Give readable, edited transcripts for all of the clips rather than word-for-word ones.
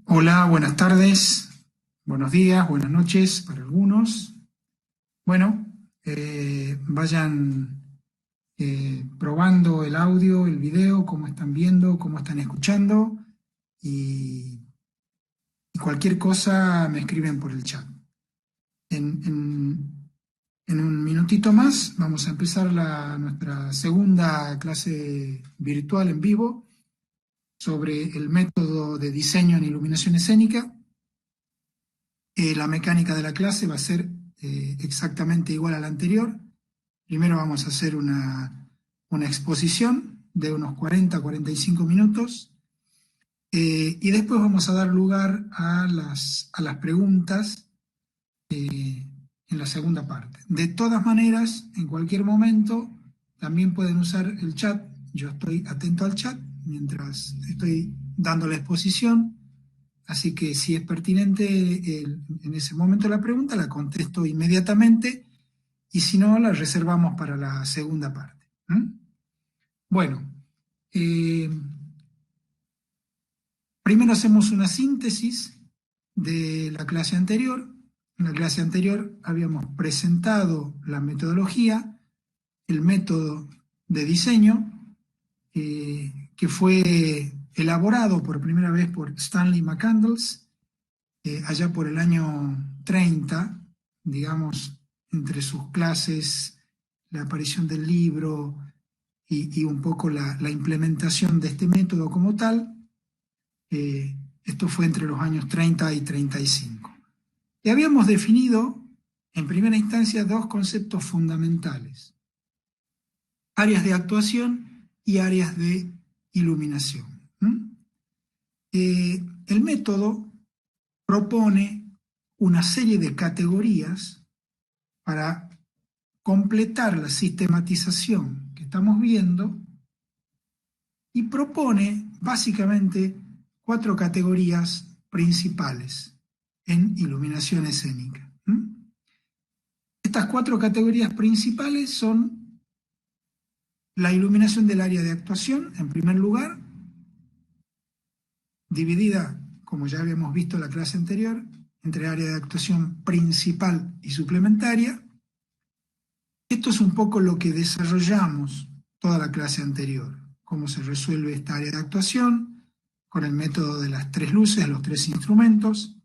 Hola, buenas tardes, buenos días, buenas noches para algunos. Bueno, vayan probando el audio, el video, cómo están viendo, cómo están escuchando y, y cualquier cosa me escriben por el chat. En un minutito más vamos a empezar nuestra segunda clase virtual en vivo sobre el método de diseño en iluminación escénica. La mecánica de la clase va a ser exactamente igual a la anterior. Primero vamos a hacer una exposición de unos 40-45 minutos y después vamos a dar lugar a las preguntas en la segunda parte. De todas maneras, en cualquier momento también pueden usar el chat. Yo estoy atento al chat mientras estoy dando la exposición. Así que si es pertinente en ese momento la pregunta, la contesto inmediatamente y si no, la reservamos para la segunda parte. Bueno, primero hacemos una síntesis de la clase anterior. En la clase anterior habíamos presentado la metodología, el método de diseño, que fue elaborado por primera vez por Stanley McCandless, allá por el año 30, digamos, entre sus clases, la aparición del libro y un poco la implementación de este método como tal. Esto fue entre los años 30 y 35. Y habíamos definido, en primera instancia, dos conceptos fundamentales: áreas de actuación y áreas de iluminación. El método propone una serie de categorías para completar la sistematización que estamos viendo y propone básicamente 4 categorías principales en iluminación escénica. Estas 4 categorías principales son la iluminación del área de actuación, en primer lugar, dividida, como ya habíamos visto en la clase anterior, entre área de actuación principal y suplementaria. Esto es un poco lo que desarrollamos toda la clase anterior, cómo se resuelve esta área de actuación con el método de las 3 luces, los 3 instrumentos.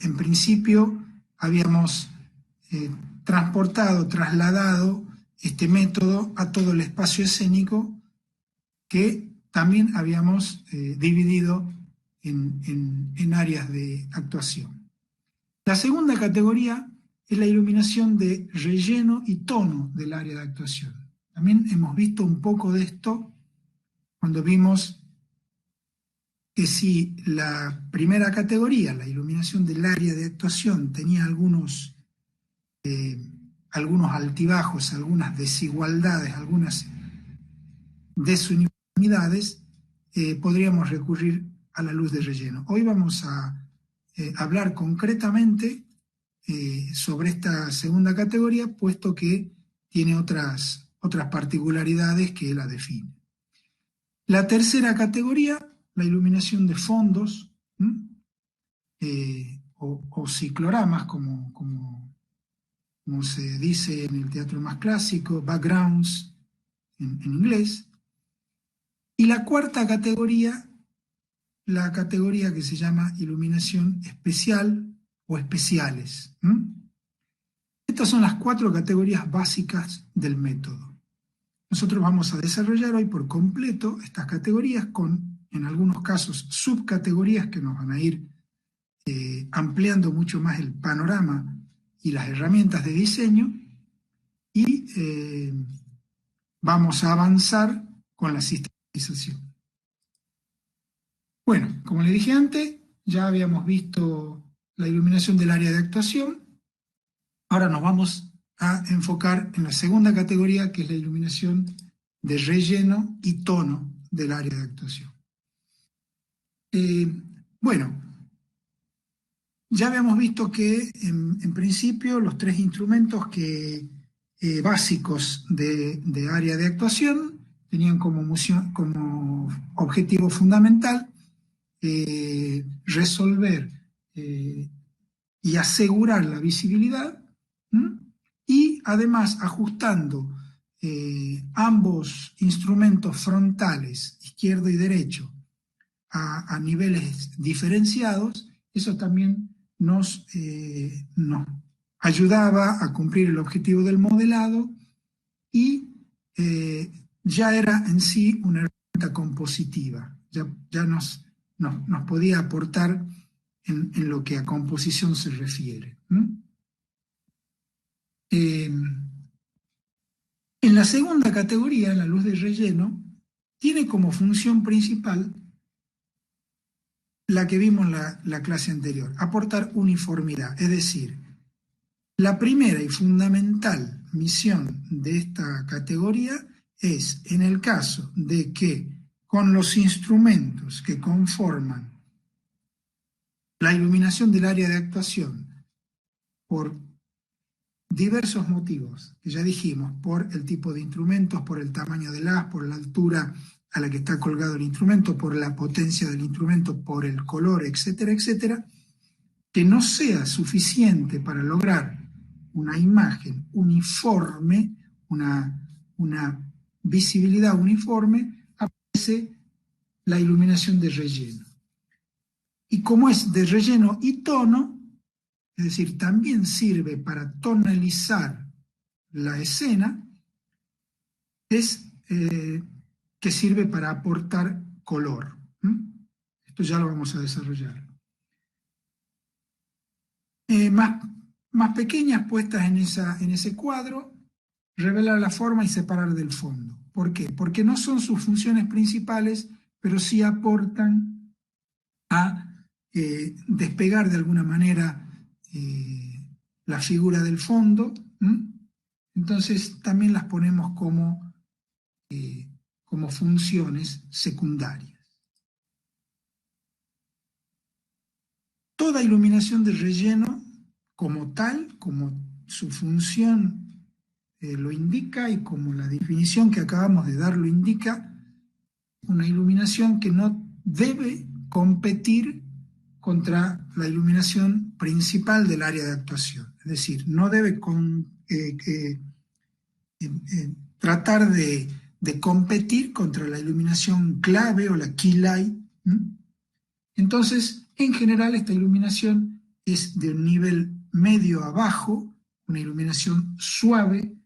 En principio habíamos trasladado este método a todo el espacio escénico, que también habíamos dividido en áreas de actuación. La segunda categoría es la iluminación de relleno y tono del área de actuación. También hemos visto un poco de esto cuando vimos que si la primera categoría, la iluminación del área de actuación, tenía algunos altibajos, algunas desigualdades, algunas desuniformidades, podríamos recurrir a la luz de relleno. Hoy vamos a hablar concretamente sobre esta segunda categoría, puesto que tiene otras particularidades que la definen. La tercera categoría, la iluminación de fondos, o cicloramas, como se dice en el teatro más clásico, backgrounds en inglés. Y la cuarta categoría, la categoría que se llama iluminación especial o especiales. Estas son las 4 categorías básicas del método. Nosotros vamos a desarrollar hoy por completo estas categorías con, en algunos casos, subcategorías que nos van a ir ampliando mucho más el panorama y las herramientas de diseño, y vamos a avanzar con la sistematización. Bueno, como le dije antes, ya habíamos visto la iluminación del área de actuación. Ahora nos vamos a enfocar en la segunda categoría, que es la iluminación de relleno y tono del área de actuación. Bueno, ya habíamos visto que en principio los 3 instrumentos básicos de área de actuación tenían como objetivo fundamental resolver y asegurar la visibilidad, y además ajustando ambos instrumentos frontales, izquierdo y derecho, a niveles diferenciados, eso también nos ayudaba a cumplir el objetivo del modelado y ya era en sí una herramienta compositiva, ya nos podía aportar en lo que a composición se refiere. En la segunda categoría, la luz de relleno, tiene como función principal la que vimos en la clase anterior, aportar uniformidad. Es decir, la primera y fundamental misión de esta categoría es, en el caso de que con los instrumentos que conforman la iluminación del área de actuación, por diversos motivos, que ya dijimos, por el tipo de instrumentos, por el tamaño del haz, por la altura a la que está colgado el instrumento, por la potencia del instrumento, por el color, etcétera, etcétera, que no sea suficiente para lograr una imagen uniforme, una visibilidad uniforme, aparece la iluminación de relleno. Y como es de relleno y tono, es decir, también sirve para tonalizar la escena, es que sirve para aportar color. Esto ya lo vamos a desarrollar. Más pequeñas puestas en ese cuadro, revelar la forma y separar del fondo. ¿Por qué? Porque no son sus funciones principales, pero sí aportan a despegar de alguna manera la figura del fondo. Entonces también las ponemos como funciones secundarias. Toda iluminación de relleno, como tal, como su función lo indica y como la definición que acabamos de dar lo indica, una iluminación que no debe competir contra la iluminación principal del área de actuación. Es decir, no debe tratar de competir contra la iluminación clave o la key light. Entonces, en general, esta iluminación es de un nivel medio a bajo, una iluminación suave,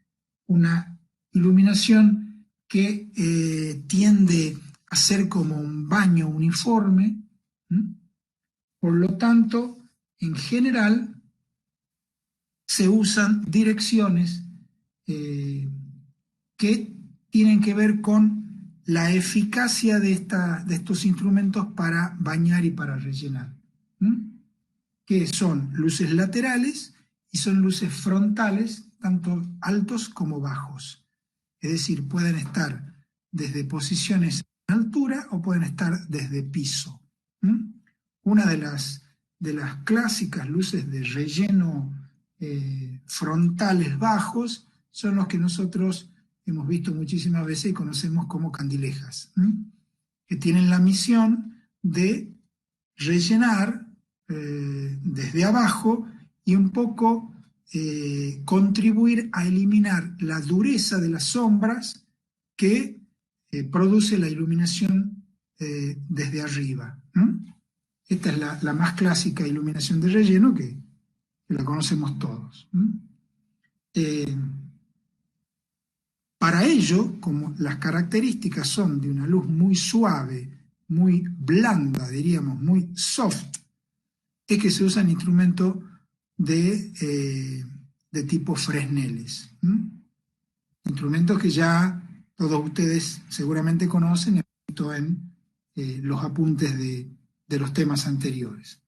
una iluminación que tiende a ser como un baño uniforme. Por lo tanto, en general, se usan direcciones que tienen que ver con la eficacia de estos instrumentos para bañar y para rellenar, que son luces laterales y son luces frontales, tanto altos como bajos. Es decir, pueden estar desde posiciones en altura o pueden estar desde piso. Una de las clásicas luces de relleno frontales bajos son los que nosotros hemos visto muchísimas veces y conocemos como candilejas, que tienen la misión de rellenar desde abajo y un poco contribuir a eliminar la dureza de las sombras que produce la iluminación desde arriba. Esta es la más clásica iluminación de relleno que la conocemos todos. Para ello, como las características son de una luz muy suave, muy blanda, diríamos, muy soft, es que se usan instrumentos de tipo Fresneles. Instrumentos que ya todos ustedes seguramente conocen y han visto en los apuntes de los temas anteriores.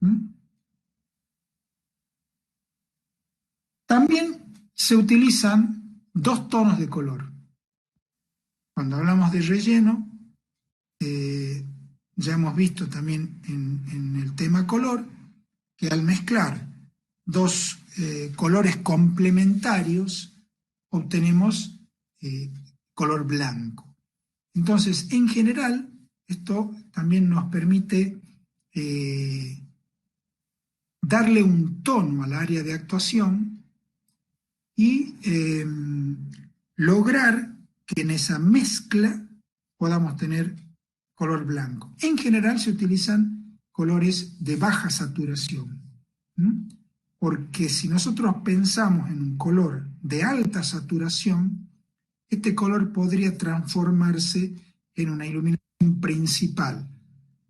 También se utilizan dos tonos de color. Cuando hablamos de relleno, ya hemos visto también en el tema color, que al mezclar dos colores complementarios obtenemos color blanco. Entonces, en general, esto también nos permite darle un tono al área de actuación y lograr que en esa mezcla podamos tener color blanco. En general se utilizan colores de baja saturación, porque si nosotros pensamos en un color de alta saturación, este color podría transformarse en una iluminación principal.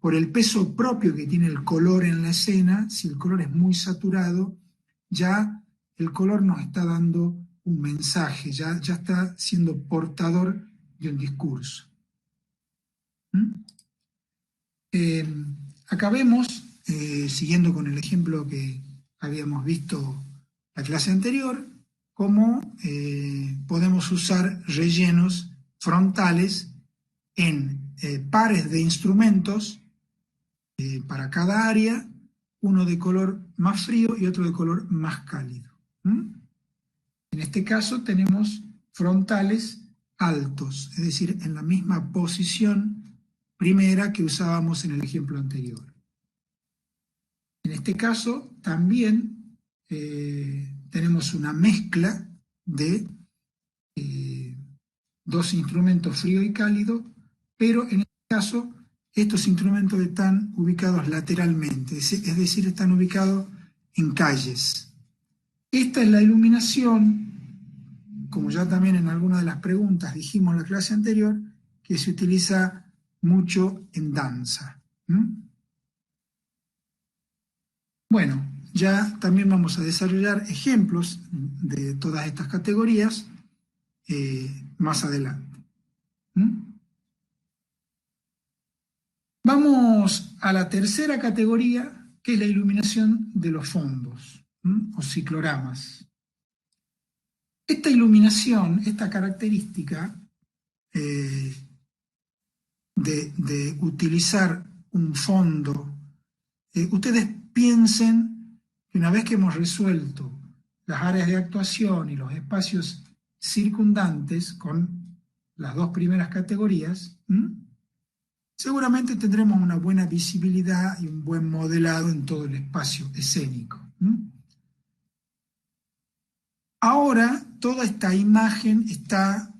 Por el peso propio que tiene el color en la escena, si el color es muy saturado, ya el color nos está dando un mensaje, ya está siendo portador de un discurso. Acá vemos, siguiendo con el ejemplo que habíamos visto la clase anterior, cómo podemos usar rellenos frontales en pares de instrumentos para cada área, uno de color más frío y otro de color más cálido. En este caso tenemos frontales altos, es decir, en la misma posición primera que usábamos en el ejemplo anterior. En este caso también tenemos una mezcla de dos instrumentos frío y cálido, pero en este caso estos instrumentos están ubicados lateralmente, es decir, están ubicados en calles. Esta es la iluminación, como ya también en alguna de las preguntas dijimos en la clase anterior, que se utiliza mucho en danza. Bueno, ya también vamos a desarrollar ejemplos de todas estas categorías más adelante. Vamos a la tercera categoría, que es la iluminación de los fondos, o cicloramas. Esta iluminación, esta característica de utilizar un fondo, ustedes piensen que una vez que hemos resuelto las áreas de actuación y los espacios circundantes con las dos primeras categorías, seguramente tendremos una buena visibilidad y un buen modelado en todo el espacio escénico. Ahora toda esta imagen está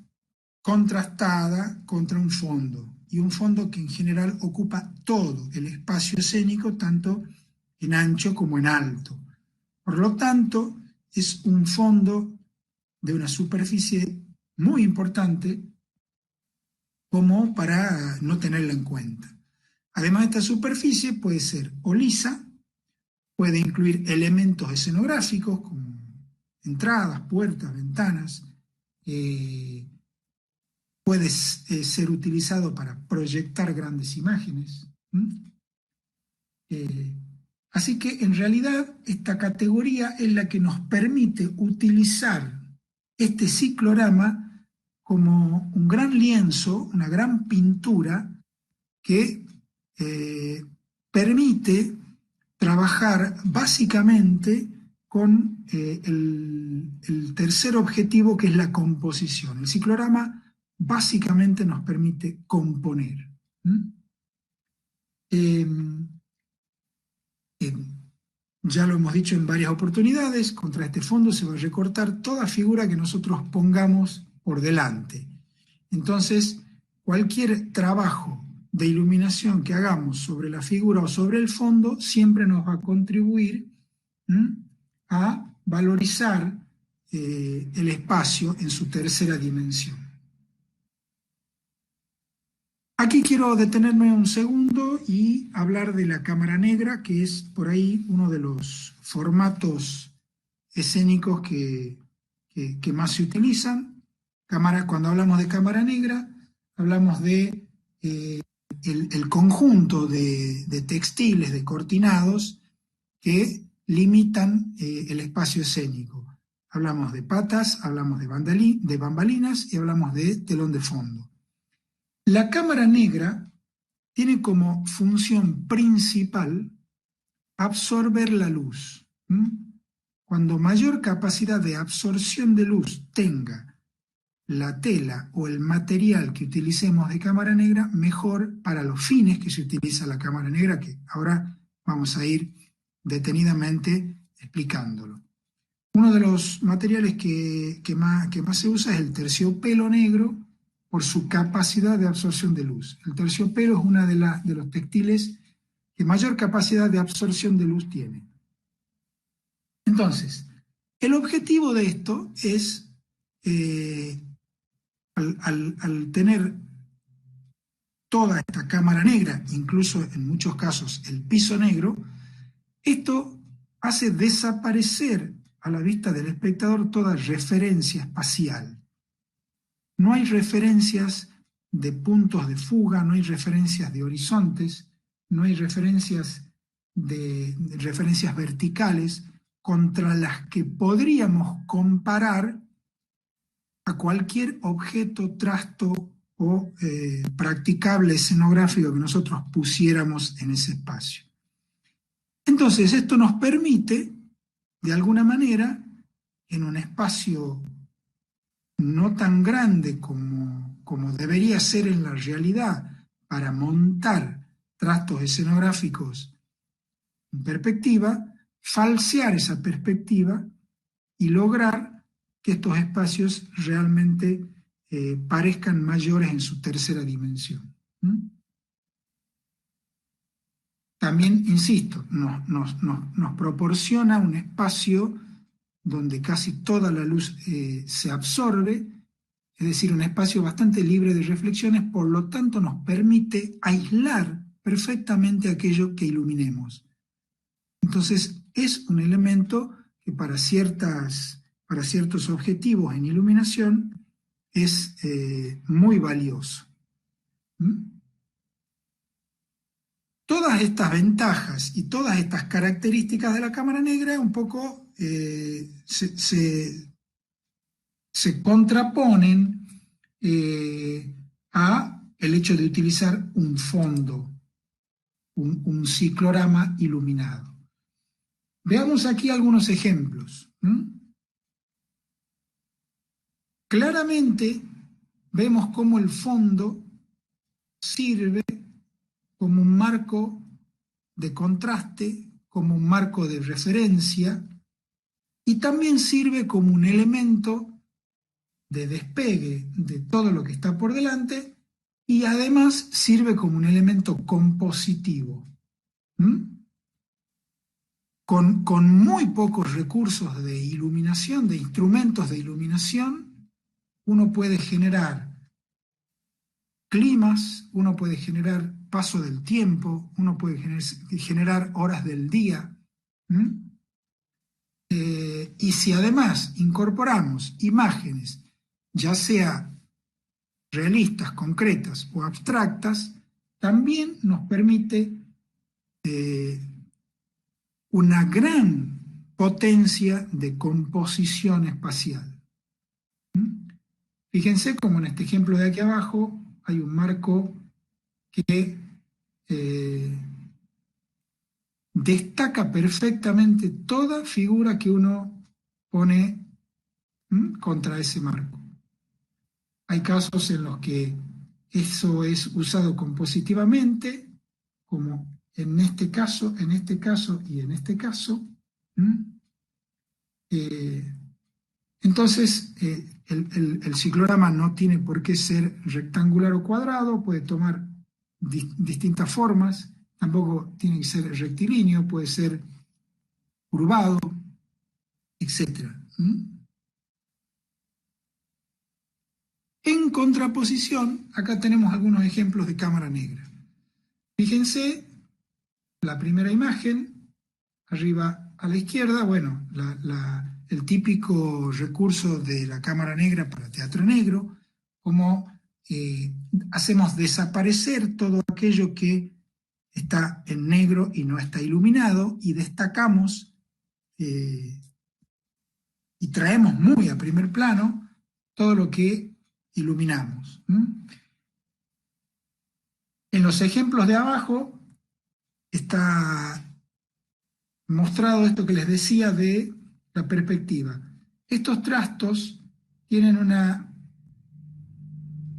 contrastada contra un fondo, y un fondo que en general ocupa todo el espacio escénico, tanto en ancho como en alto. Por lo tanto, es un fondo de una superficie muy importante como para no tenerla en cuenta. Además, esta superficie puede ser o lisa, puede incluir elementos escenográficos como entradas, puertas, ventanas, puede ser utilizado para proyectar grandes imágenes. Así que en realidad esta categoría es la que nos permite utilizar este ciclorama como un gran lienzo, una gran pintura que permite trabajar básicamente con el tercer objetivo, que es la composición. El ciclorama básicamente nos permite componer. Ya lo hemos dicho en varias oportunidades, contra este fondo se va a recortar toda figura que nosotros pongamos por delante. Entonces, cualquier trabajo de iluminación que hagamos sobre la figura o sobre el fondo siempre nos va a contribuir a valorizar el espacio en su tercera dimensión. Aquí quiero detenerme un segundo y hablar de la cámara negra, que es por ahí uno de los formatos escénicos que más se utilizan. Cuando hablamos de cámara negra, hablamos de el conjunto de textiles, de cortinados, que limitan el espacio escénico. Hablamos de patas, hablamos de bambalinas y hablamos de telón de fondo. La cámara negra tiene como función principal absorber la luz. Cuando mayor capacidad de absorción de luz tenga la tela o el material que utilicemos de cámara negra, mejor para los fines que se utiliza la cámara negra, que ahora vamos a ir detenidamente explicándolo. Uno de los materiales que más se usa es el terciopelo negro por su capacidad de absorción de luz. El terciopelo es uno de los textiles que mayor capacidad de absorción de luz tiene. Entonces, el objetivo de esto es, al tener toda esta cámara negra, incluso en muchos casos el piso negro, esto hace desaparecer a la vista del espectador toda referencia espacial. No hay referencias de puntos de fuga, no hay referencias de horizontes, no hay referencias verticales contra las que podríamos comparar a cualquier objeto, trasto o practicable escenográfico que nosotros pusiéramos en ese espacio. Entonces, esto nos permite, de alguna manera, en un espacio no tan grande como debería ser en la realidad, para montar trastos escenográficos en perspectiva, falsear esa perspectiva y lograr que estos espacios realmente parezcan mayores en su tercera dimensión. También, insisto, nos proporciona un espacio donde casi toda la luz se absorbe, es decir, un espacio bastante libre de reflexiones, por lo tanto nos permite aislar perfectamente aquello que iluminemos. Entonces, es un elemento que para ciertos objetivos en iluminación es muy valioso. Todas estas ventajas y todas estas características de la cámara negra un poco se contraponen a el hecho de utilizar un fondo, un ciclorama iluminado. Veamos aquí algunos ejemplos. Claramente vemos cómo el fondo sirve como un marco de contraste, como un marco de referencia, y también sirve como un elemento de despegue de todo lo que está por delante, y además sirve como un elemento compositivo. Con muy pocos recursos de iluminación, de instrumentos de iluminación, uno puede generar climas, uno puede generar paso del tiempo, uno puede generar horas del día. Y si además incorporamos imágenes, ya sea realistas, concretas o abstractas, también nos permite una gran potencia de composición espacial. Fíjense como en este ejemplo de aquí abajo hay un marco que destaca perfectamente toda figura que uno pone contra ese marco. Hay casos en los que eso es usado compositivamente, como en este caso y en este caso. Entonces, el ciclorama no tiene por qué ser rectangular o cuadrado, puede tomar distintas formas, tampoco tiene que ser rectilíneo, puede ser curvado, etc. En contraposición, acá tenemos algunos ejemplos de cámara negra. Fíjense la primera imagen, arriba a la izquierda, bueno, el típico recurso de la cámara negra para teatro negro, como hacemos desaparecer todo aquello que está en negro y no está iluminado, y destacamos y traemos muy a primer plano todo lo que iluminamos. En los ejemplos de abajo está mostrado esto que les decía de la perspectiva. Estos trastos tienen una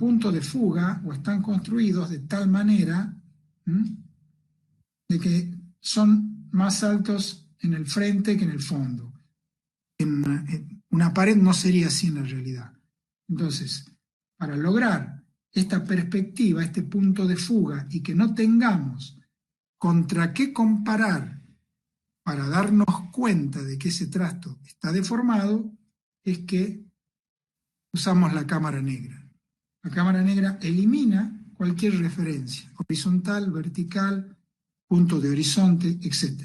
puntos de fuga o están construidos de tal manera de que son más altos en el frente que en el fondo. En una pared no sería así en la realidad. Entonces, para lograr esta perspectiva, este punto de fuga, y que no tengamos contra qué comparar para darnos cuenta de que ese trasto está deformado, es que usamos la cámara negra. La cámara negra elimina cualquier referencia, horizontal, vertical, punto de horizonte, etc.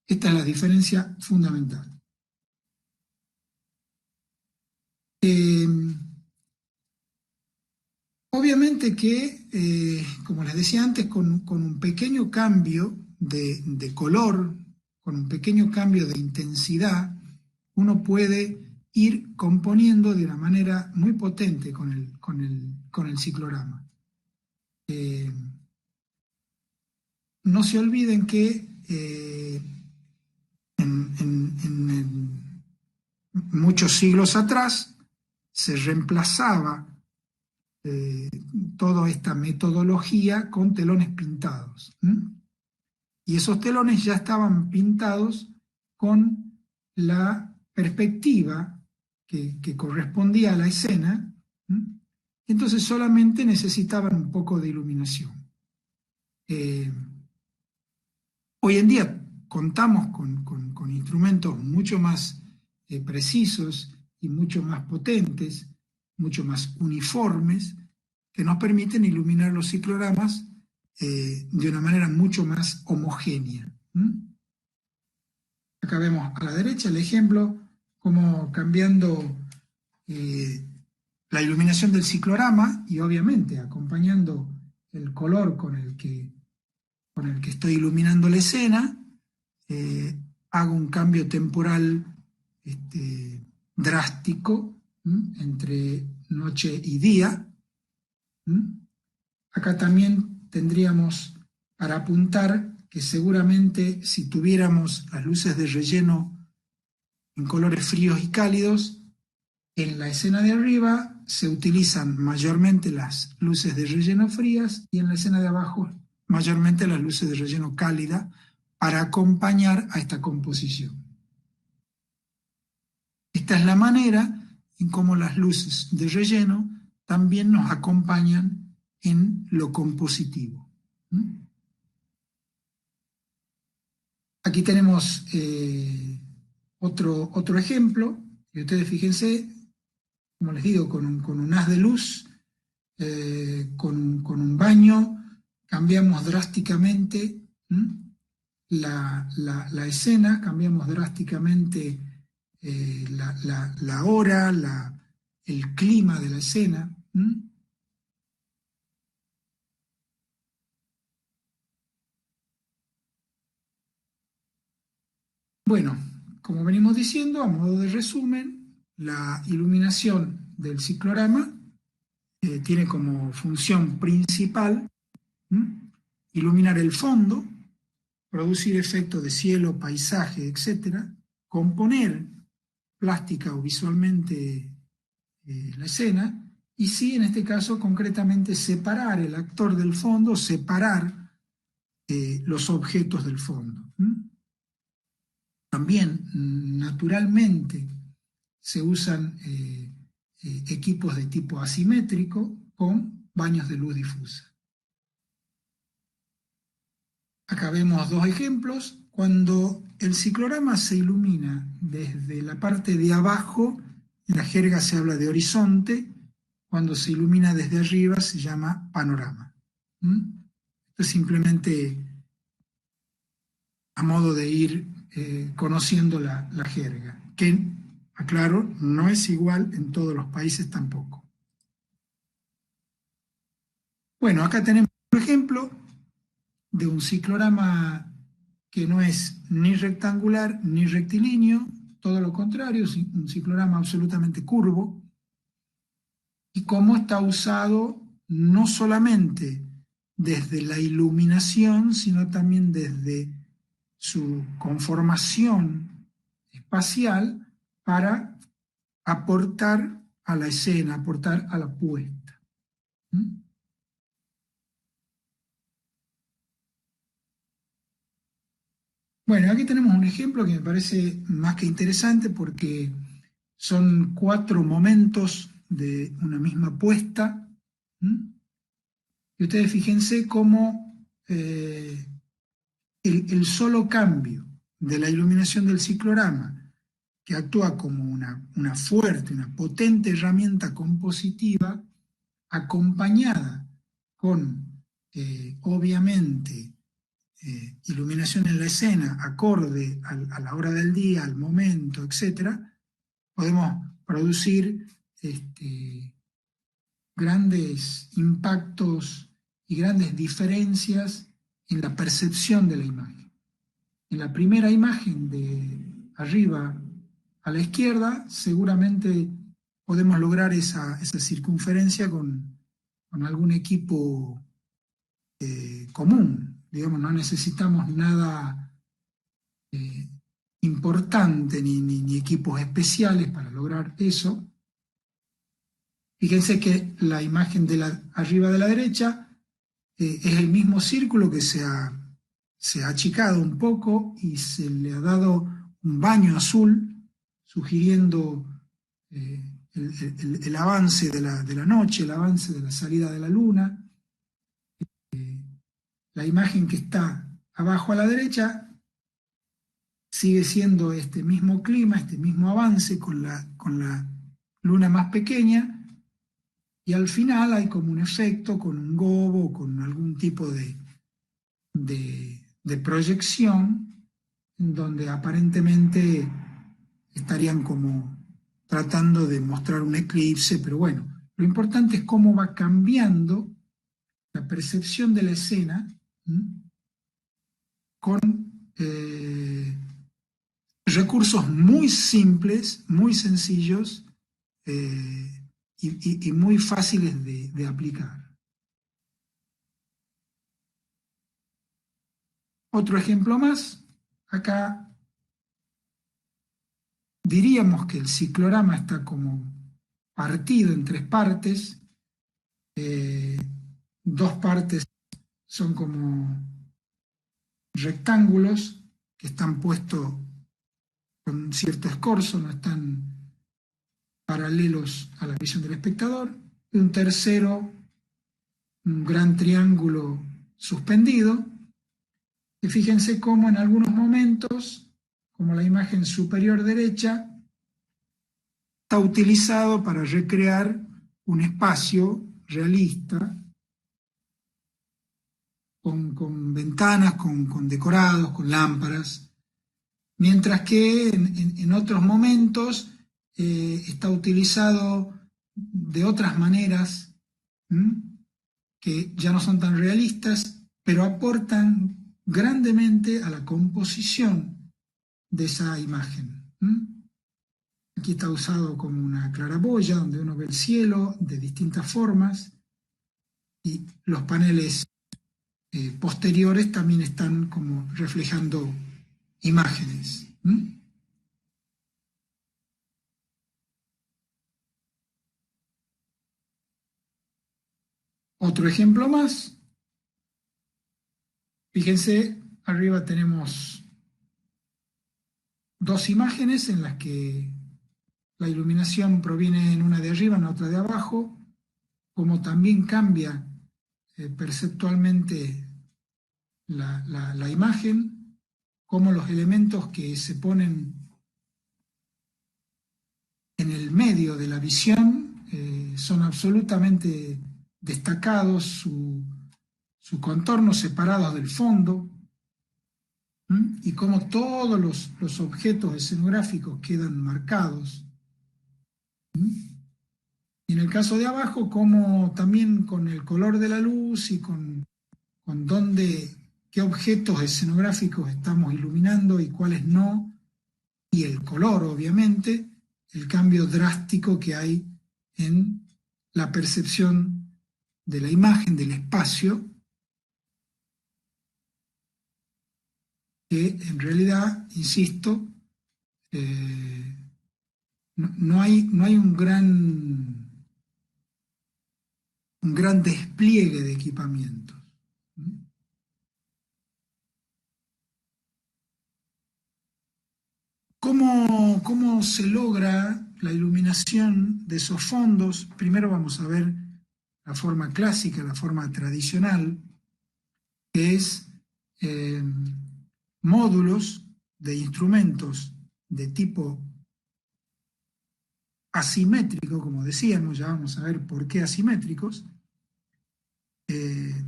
Esta es la diferencia fundamental. Obviamente que, como les decía antes, con un pequeño cambio de color, con un pequeño cambio de intensidad, uno puede ir componiendo de una manera muy potente con el ciclorama. No se olviden que en muchos siglos atrás se reemplazaba toda esta metodología con telones pintados. Y esos telones ya estaban pintados con la perspectiva que correspondía a la escena, entonces solamente necesitaban un poco de iluminación. Hoy en día contamos con instrumentos mucho más precisos y mucho más potentes, mucho más uniformes, que nos permiten iluminar los cicloramas de una manera mucho más homogénea. Acá vemos a la derecha el ejemplo, como cambiando la iluminación del ciclorama y obviamente acompañando el color con el que estoy iluminando la escena, hago un cambio temporal drástico entre noche y día. Acá también tendríamos para apuntar que seguramente si tuviéramos las luces de relleno en colores fríos y cálidos, en la escena de arriba se utilizan mayormente las luces de relleno frías y en la escena de abajo mayormente las luces de relleno cálida para acompañar a esta composición. Esta es la manera en cómo las luces de relleno también nos acompañan en lo compositivo. Aquí tenemos otro ejemplo, y ustedes fíjense, como les digo, con un haz de luz, con un baño, cambiamos drásticamente la escena, cambiamos drásticamente la hora, el clima de la escena. Bueno, como venimos diciendo, a modo de resumen, la iluminación del ciclorama tiene como función principal iluminar el fondo, producir efectos de cielo, paisaje, etc., componer plástica o visualmente la escena, y sí, en este caso, concretamente, separar el actor del fondo, separar los objetos del fondo. También, naturalmente, se usan equipos de tipo asimétrico con baños de luz difusa. Acá vemos dos ejemplos. Cuando el ciclorama se ilumina desde la parte de abajo, en la jerga se habla de horizonte. Cuando se ilumina desde arriba se llama panorama. Esto es simplemente a modo de ir conociendo la jerga, que, aclaro, no es igual en todos los países tampoco. Bueno, acá tenemos un ejemplo de un ciclorama que no es ni rectangular ni rectilíneo, todo lo contrario, es un ciclorama absolutamente curvo, y cómo está usado no solamente desde la iluminación, sino también desde su conformación espacial para aportar a la escena, aportar a la puesta. ¿Mm? Bueno, aquí tenemos un ejemplo que me parece más que interesante porque son 4 momentos de una misma puesta. ¿Mm? Y ustedes fíjense cómo el solo cambio de la iluminación del ciclorama, que actúa como una fuerte, una potente herramienta compositiva, acompañada con, obviamente, iluminación en la escena, acorde a la hora del día, al momento, etcétera, podemos producir grandes impactos y grandes diferencias en la percepción de la imagen. En la primera imagen de arriba a la izquierda, seguramente podemos lograr esa circunferencia con algún equipo común. Digamos, no necesitamos nada eh, importante ni equipos especiales para lograr eso. Fíjense que la imagen de arriba de la derecha es el mismo círculo que se ha achicado un poco y se le ha dado un baño azul, sugiriendo el avance de la noche, el avance de la salida de la luna. La imagen que está abajo a la derecha sigue siendo este mismo clima, este mismo avance con la luna más pequeña, y al final hay como un efecto con un gobo, con algún tipo de proyección, donde aparentemente estarían como tratando de mostrar un eclipse, pero bueno, lo importante es cómo va cambiando la percepción de la escena, ¿m? Con recursos muy simples, muy sencillos y muy fáciles de aplicar. Otro ejemplo más, acá diríamos que el ciclorama está como partido en 3 partes, 2 partes son como rectángulos que están puestos con cierto escorzo, no están paralelos a la visión del espectador, y un tercero, un gran triángulo suspendido, y fíjense cómo en algunos momentos, como la imagen superior derecha, está utilizado para recrear un espacio realista con ventanas, con decorados, con lámparas, mientras que en otros momentos está utilizado de otras maneras, ¿m? Que ya no son tan realistas, pero aportan grandemente a la composición de esa imagen. ¿M? Aquí está usado como una claraboya, donde uno ve el cielo de distintas formas, y los paneles posteriores también están como reflejando imágenes. ¿M? Otro ejemplo más. Fíjense, arriba tenemos 2 imágenes en las que la iluminación proviene en una de arriba, en la otra de abajo, como también cambia perceptualmente la imagen, como los elementos que se ponen en el medio de la visión son absolutamente destacados, su contorno separados del fondo, y como todos los objetos escenográficos quedan marcados. Y en el caso de abajo, como también con el color de la luz y con dónde, qué objetos escenográficos estamos iluminando y cuáles no, y el color, obviamente, el cambio drástico que hay en la percepción de la imagen, del espacio, que en realidad, insisto, no hay un gran despliegue de equipamientos. ¿Cómo se logra la iluminación de esos fondos? Primero vamos a ver la forma clásica, la forma tradicional, que es eh, módulos de instrumentos de tipo asimétrico, como decíamos, ya vamos a ver por qué asimétricos, eh,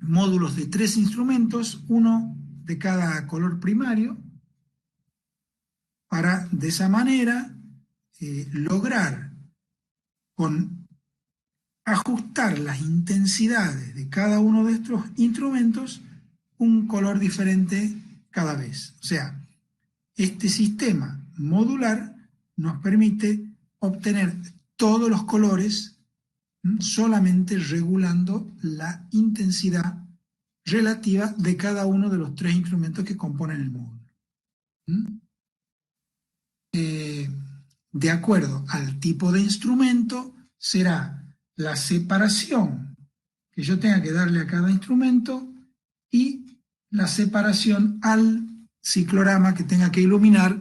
módulos de 3 instrumentos, uno de cada color primario, para de esa manera lograr con ajustar las intensidades de cada uno de estos instrumentos un color diferente cada vez. O sea, este sistema modular nos permite obtener todos los colores solamente regulando la intensidad relativa de cada uno de los 3 instrumentos que componen el módulo. De acuerdo al tipo de instrumento, será la separación que yo tenga que darle a cada instrumento y la separación al ciclorama que tenga que iluminar.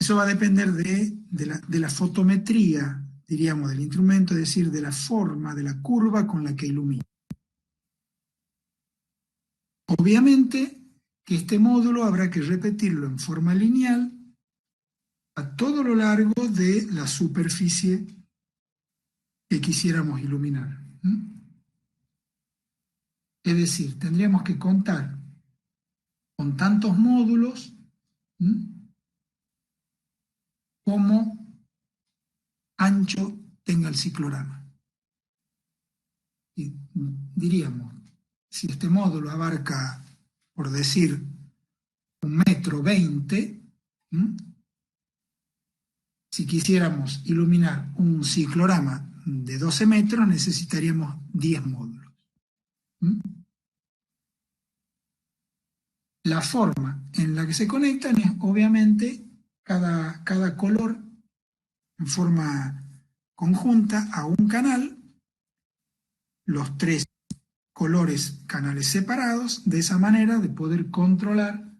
Eso va a depender de la fotometría, diríamos, del instrumento, es decir, de la forma, de la curva con la que ilumina. Obviamente que este módulo habrá que repetirlo en forma lineal a todo lo largo de la superficie que quisiéramos iluminar. Es decir, tendríamos que contar con tantos módulos como ancho tenga el ciclorama. Y diríamos, si este módulo abarca, por decir, 1,20 m, si quisiéramos iluminar un ciclorama de 12 metros, necesitaríamos 10 módulos. La forma en la que se conectan es, obviamente, cada color en forma conjunta a un canal, los 3 colores canales separados, de esa manera de poder controlar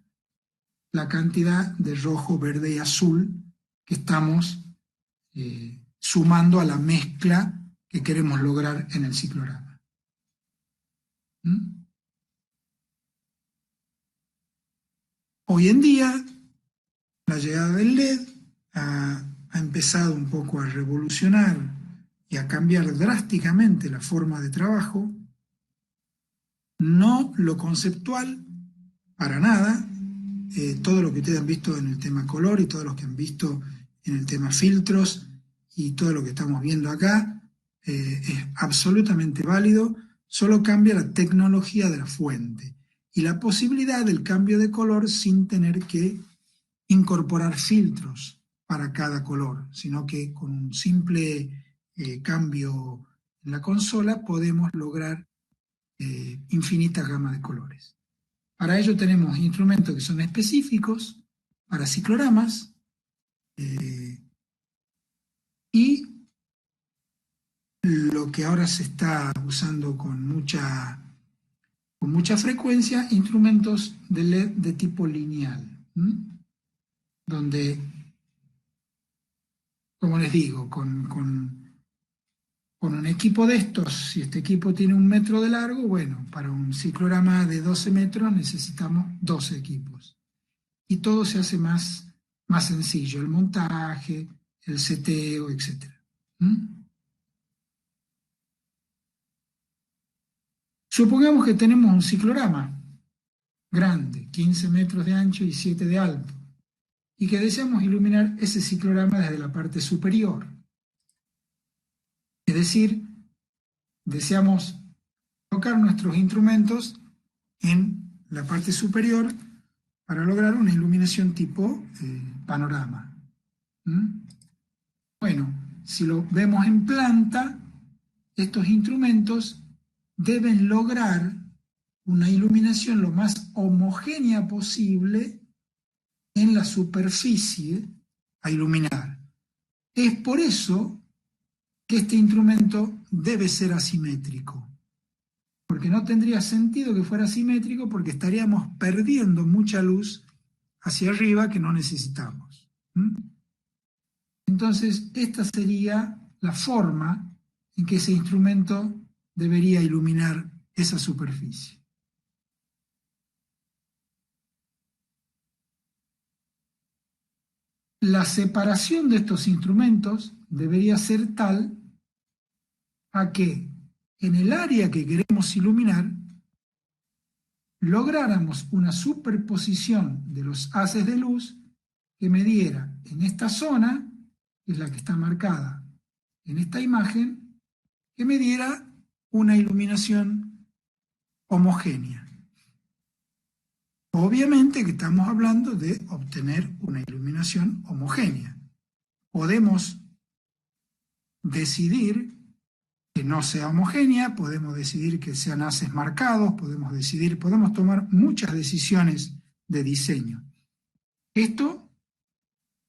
la cantidad de rojo, verde y azul que estamos sumando a la mezcla que queremos lograr en el ciclorama. Hoy en día, la llegada del LED ha empezado un poco a revolucionar y a cambiar drásticamente la forma de trabajo. No lo conceptual, para nada. Todo lo que ustedes han visto en el tema color y todo lo que han visto en el tema filtros y todo lo que estamos viendo acá es absolutamente válido, solo cambia la tecnología de la fuente y la posibilidad del cambio de color sin tener que incorporar filtros para cada color, sino que con un simple cambio en la consola podemos lograr infinitas gamas de colores. Para ello tenemos instrumentos que son específicos para cicloramas y lo que ahora se está usando con mucha frecuencia, instrumentos de LED de tipo lineal, donde, como les digo, con un equipo de estos, si este equipo tiene 1 metro de largo, bueno, para un ciclorama de 12 metros necesitamos 12 equipos. Y todo se hace más sencillo, el montaje, el seteo, etc. Supongamos que tenemos un ciclorama grande, 15 metros de ancho y 7 de alto, y que deseamos iluminar ese ciclorama desde la parte superior. Es decir, deseamos colocar nuestros instrumentos en la parte superior para lograr una iluminación tipo panorama. Bueno, si lo vemos en planta, estos instrumentos deben lograr una iluminación lo más homogénea posible en la superficie a iluminar. Es por eso que este instrumento debe ser asimétrico, porque no tendría sentido que fuera asimétrico porque estaríamos perdiendo mucha luz hacia arriba que no necesitamos. Entonces, esta sería la forma en que ese instrumento debería iluminar esa superficie. La separación de estos instrumentos debería ser tal a que en el área que queremos iluminar lográramos una superposición de los haces de luz que me diera en esta zona, que es la que está marcada en esta imagen, que me diera una iluminación homogénea. Obviamente que estamos hablando de obtener una iluminación homogénea. Podemos decidir que no sea homogénea, podemos decidir que sean haces marcados, podemos tomar muchas decisiones de diseño. Esto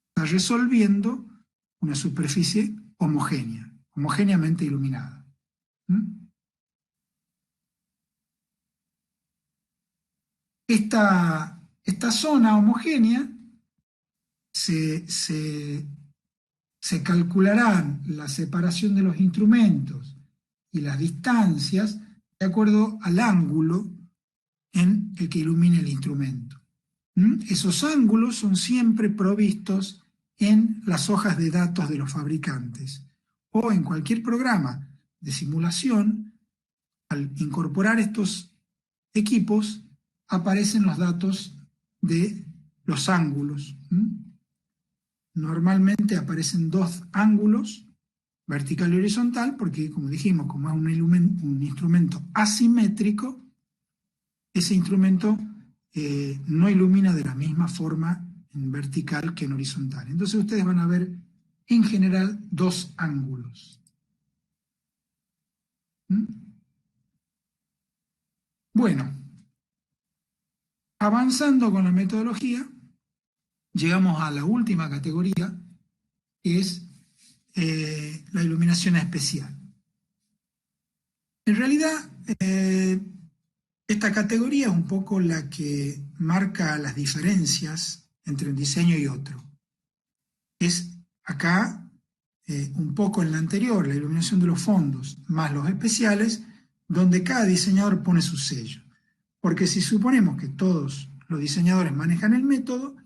está resolviendo una superficie homogénea, homogéneamente iluminada. Esta zona homogénea se calcularán la separación de los instrumentos y las distancias de acuerdo al ángulo en el que ilumine el instrumento. Esos ángulos son siempre provistos en las hojas de datos de los fabricantes o en cualquier programa de simulación. Al incorporar estos equipos aparecen los datos de los ángulos. Normalmente aparecen dos ángulos, vertical y horizontal, porque como dijimos, como es un instrumento asimétrico, ese instrumento no ilumina de la misma forma en vertical que en horizontal. Entonces ustedes van a ver en general dos ángulos. Bueno, avanzando con la metodología, llegamos a la última categoría, que es la iluminación especial. En realidad, esta categoría es un poco la que marca las diferencias entre un diseño y otro. Es acá, un poco en la anterior, la iluminación de los fondos, más los especiales, donde cada diseñador pone su sello. Porque si suponemos que todos los diseñadores manejan el método,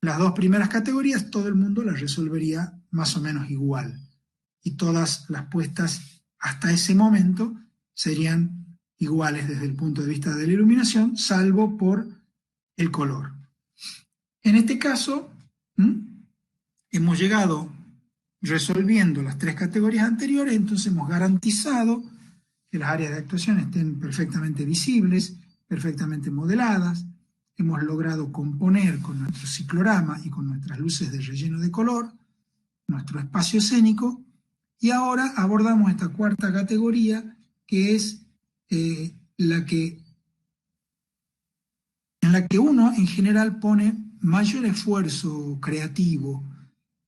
las dos primeras categorías todo el mundo las resolvería más o menos igual. Y todas las puestas hasta ese momento serían iguales desde el punto de vista de la iluminación, salvo por el color. En este caso, hemos llegado resolviendo las tres categorías anteriores, entonces hemos garantizado que las áreas de actuación estén perfectamente visibles, perfectamente modeladas. Hemos logrado componer con nuestro ciclorama y con nuestras luces de relleno de color nuestro espacio escénico, y ahora abordamos esta cuarta categoría, que es en la que uno en general pone mayor esfuerzo creativo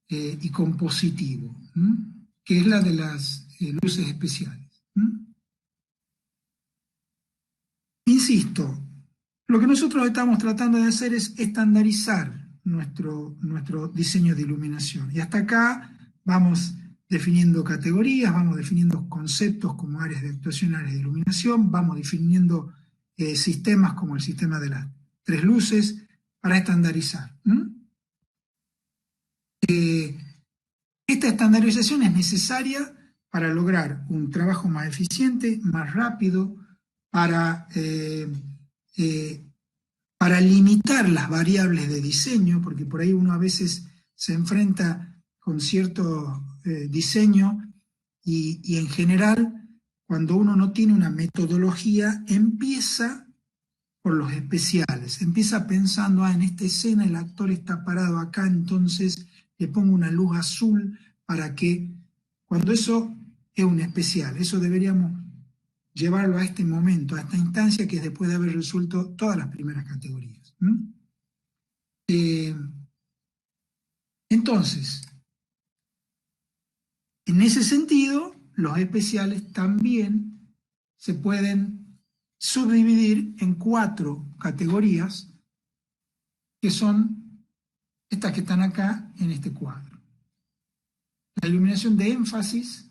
y compositivo, que es la de las luces especiales. Insisto, lo que nosotros estamos tratando de hacer es estandarizar nuestro diseño de iluminación. Y hasta acá vamos definiendo categorías, vamos definiendo conceptos como áreas de actuación, áreas de iluminación, vamos definiendo sistemas como el sistema de las tres luces para estandarizar. Esta estandarización es necesaria para lograr un trabajo más eficiente, más rápido, para limitar las variables de diseño, porque por ahí uno a veces se enfrenta con cierto diseño y en general, cuando uno no tiene una metodología, empieza por los especiales, empieza pensando, en esta escena el actor está parado acá, entonces le pongo una luz azul para que, cuando eso es un especial, eso deberíamos llevarlo a este momento, a esta instancia que es después de haber resuelto todas las primeras categorías. Entonces, en ese sentido, los especiales también se pueden subdividir en 4 categorías, que son estas que están acá en este cuadro. La iluminación de énfasis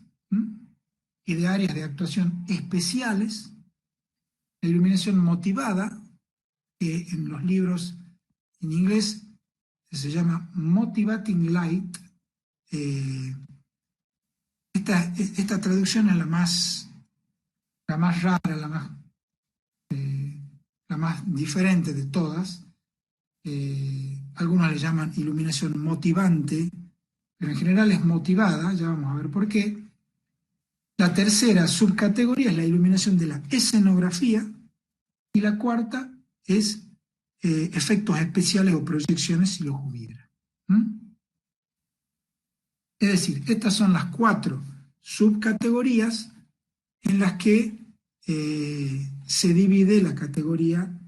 y de áreas de actuación especiales, la iluminación motivada, que en los libros en inglés se llama Motivating Light. Esta traducción es la más rara, la más diferente de todas. Algunos le llaman iluminación motivante, pero en general es motivada, ya vamos a ver por qué. La tercera subcategoría es la iluminación de la escenografía, y la cuarta es efectos especiales o proyecciones si los hubiera. Es decir, estas son las 4 subcategorías en las que se divide la categoría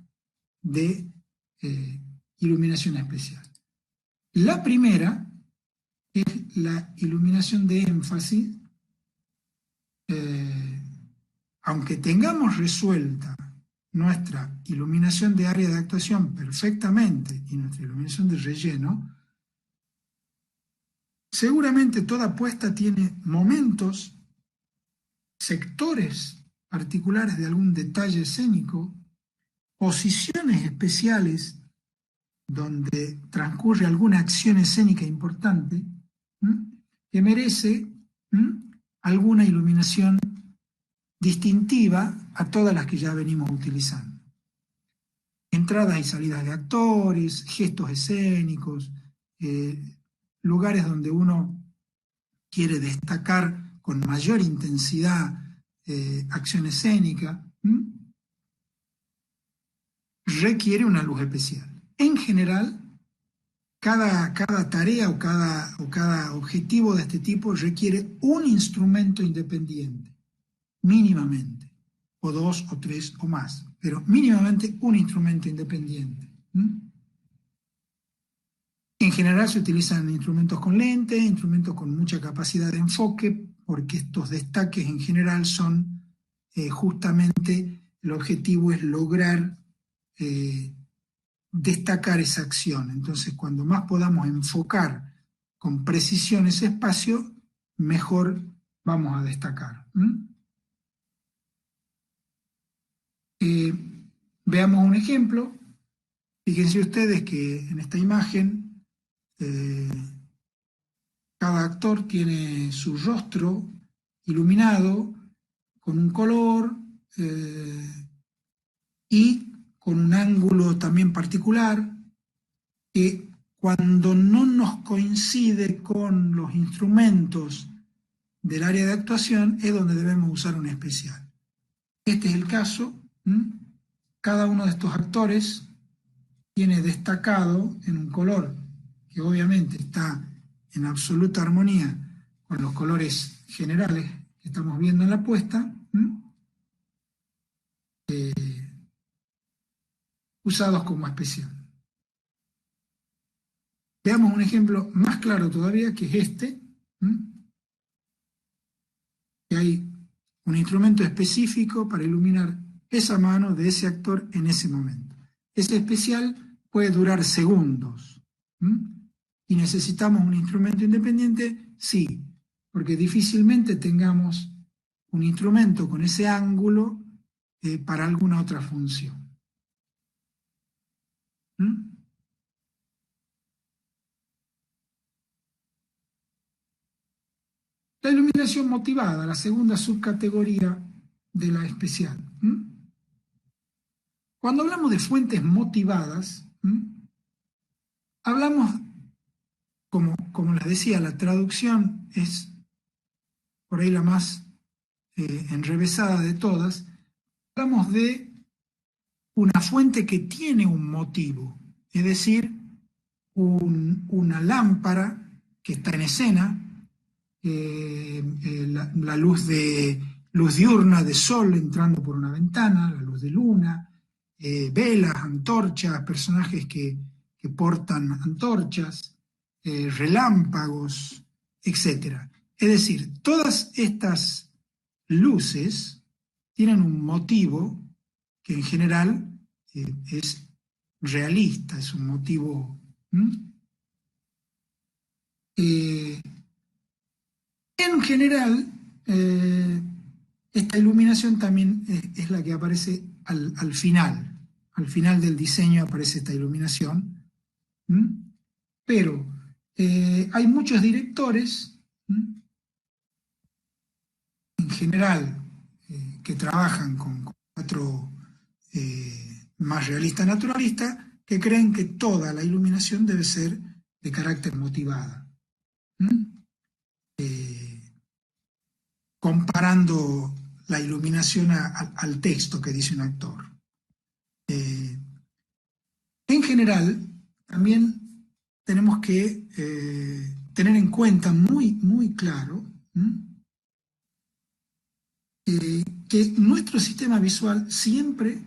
de iluminación especial. La primera es la iluminación de énfasis. Aunque tengamos resuelta nuestra iluminación de área de actuación perfectamente y nuestra iluminación de relleno, seguramente toda puesta tiene momentos, sectores particulares de algún detalle escénico, posiciones especiales donde transcurre alguna acción escénica importante, que merece alguna iluminación distintiva a todas las que ya venimos utilizando. Entradas y salidas de actores, gestos escénicos, lugares donde uno quiere destacar con mayor intensidad acción escénica, requiere una luz especial. En general, cada tarea o cada objetivo de este tipo requiere un instrumento independiente, mínimamente, o 2 o 3 o más, pero mínimamente un instrumento independiente. En general se utilizan instrumentos con lente, instrumentos con mucha capacidad de enfoque, porque estos destaques en general son justamente, el objetivo es lograr destacar esa acción. Entonces, cuando más podamos enfocar con precisión ese espacio, mejor vamos a destacar. Veamos un ejemplo. Fíjense ustedes que en esta imagen cada actor tiene su rostro iluminado con un color y con un ángulo también particular, que cuando no nos coincide con los instrumentos del área de actuación es donde debemos usar un especial. Este es el caso. Cada uno de estos actores tiene destacado en un color que obviamente está en absoluta armonía con los colores generales que estamos viendo en la puesta, usados como especial. Veamos un ejemplo más claro todavía, que es este, que hay un instrumento específico para iluminar esa mano de ese actor en ese momento. Ese especial puede durar segundos. ¿Y necesitamos un instrumento independiente? Sí, porque difícilmente tengamos un instrumento con ese ángulo para alguna otra función. La iluminación motivada, la segunda subcategoría de la especial. Cuando hablamos de fuentes motivadas, hablamos, como les decía, la traducción es por ahí la más enrevesada de todas. Hablamos de una fuente que tiene un motivo, es decir, una lámpara que está en escena, la luz diurna de sol entrando por una ventana, la luz de luna, velas, antorchas, personajes que portan antorchas, relámpagos, etc. Es decir, todas estas luces tienen un motivo que en general es realista, es un motivo... en general, esta iluminación también es la que aparece al final. Al final del diseño aparece esta iluminación. Pero hay muchos directores, en general, que trabajan con cuadro más realista naturalista, que creen que toda la iluminación debe ser de carácter motivada. Comparando la iluminación al texto que dice un actor. En general, también tenemos que tener en cuenta muy claro que nuestro sistema visual siempre,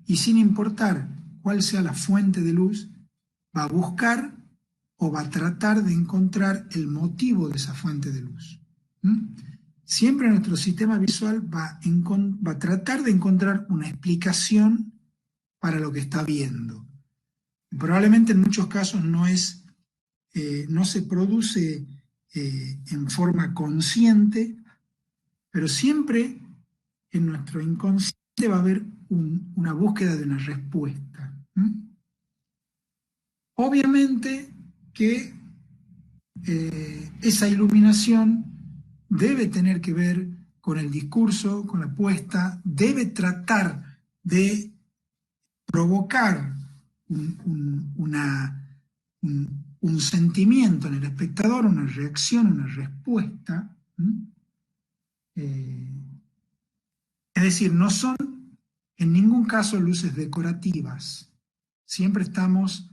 y sin importar cuál sea la fuente de luz, va a buscar o va a tratar de encontrar el motivo de esa fuente de luz. Siempre nuestro sistema visual va a tratar de encontrar una explicación para lo que está viendo. Probablemente en muchos casos no se produce en forma consciente, pero siempre en nuestro inconsciente va a haber una búsqueda de una respuesta. Obviamente que esa iluminación debe tener que ver con el discurso, con la apuesta, debe tratar de provocar un sentimiento en el espectador, una reacción, una respuesta. Es decir, no son en ningún caso luces decorativas. Siempre estamos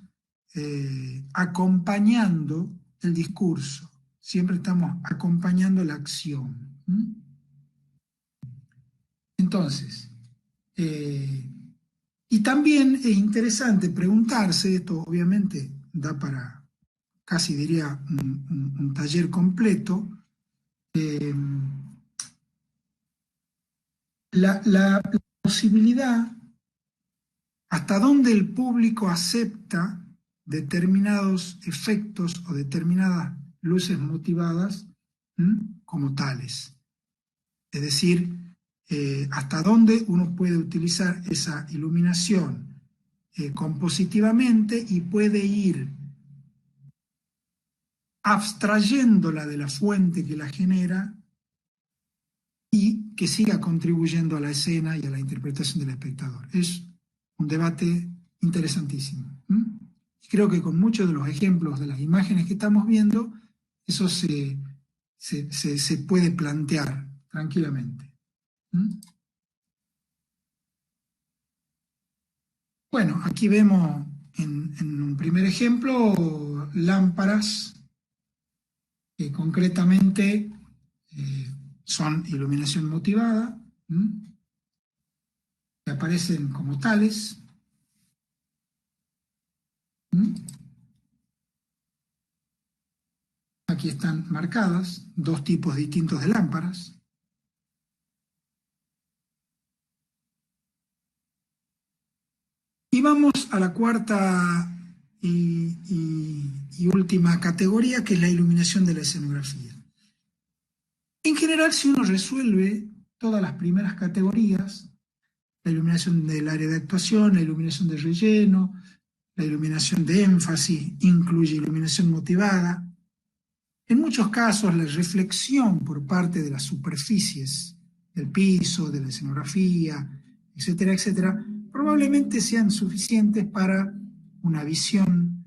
acompañando el discurso, siempre estamos acompañando la acción. Entonces, y también es interesante preguntarse, esto obviamente da para casi diría un taller completo, la posibilidad hasta dónde el público acepta determinados efectos o determinadas luces motivadas como tales. Es decir, hasta dónde uno puede utilizar esa iluminación compositivamente y puede ir abstrayéndola de la fuente que la genera y que siga contribuyendo a la escena y a la interpretación del espectador. Es un debate interesantísimo. Creo que con muchos de los ejemplos de las imágenes que estamos viendo, eso se puede plantear tranquilamente. Bueno, aquí vemos en un primer ejemplo lámparas que concretamente son iluminación motivada, que aparecen como tales. Aquí están marcadas dos tipos distintos de lámparas. Y vamos a la cuarta y última categoría, que es la iluminación de la escenografía. En general, si uno resuelve todas las primeras categorías, la iluminación del área de actuación, la iluminación de relleno, la iluminación de énfasis, incluye iluminación motivada. En muchos casos, la reflexión por parte de las superficies del piso, de la escenografía, etcétera, etcétera, probablemente sean suficientes para una visión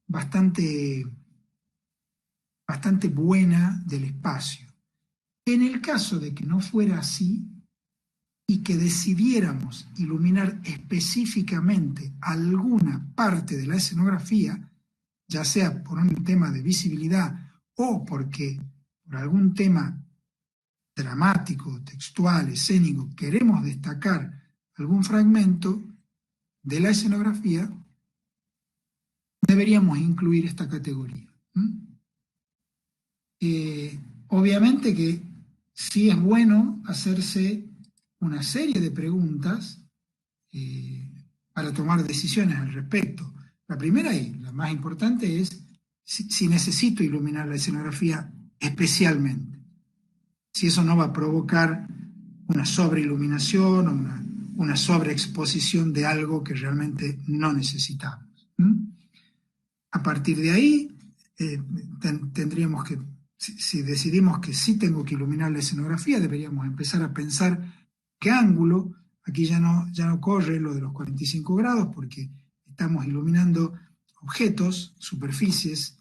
bastante buena del espacio. En el caso de que no fuera así y que decidiéramos iluminar específicamente alguna parte de la escenografía, ya sea por un tema de visibilidad o porque por algún tema dramático, textual, escénico, queremos destacar algún fragmento de la escenografía, deberíamos incluir esta categoría. Obviamente que sí es bueno hacerse una serie de preguntas para tomar decisiones al respecto. La primera y la más importante es si necesito iluminar la escenografía especialmente. Si eso no va a provocar una sobreiluminación o una sobreexposición de algo que realmente no necesitamos. A partir de ahí, tendríamos que, si decidimos que sí tengo que iluminar la escenografía, deberíamos empezar a pensar qué ángulo. Aquí ya no corre lo de los 45 grados porque estamos iluminando objetos, superficies,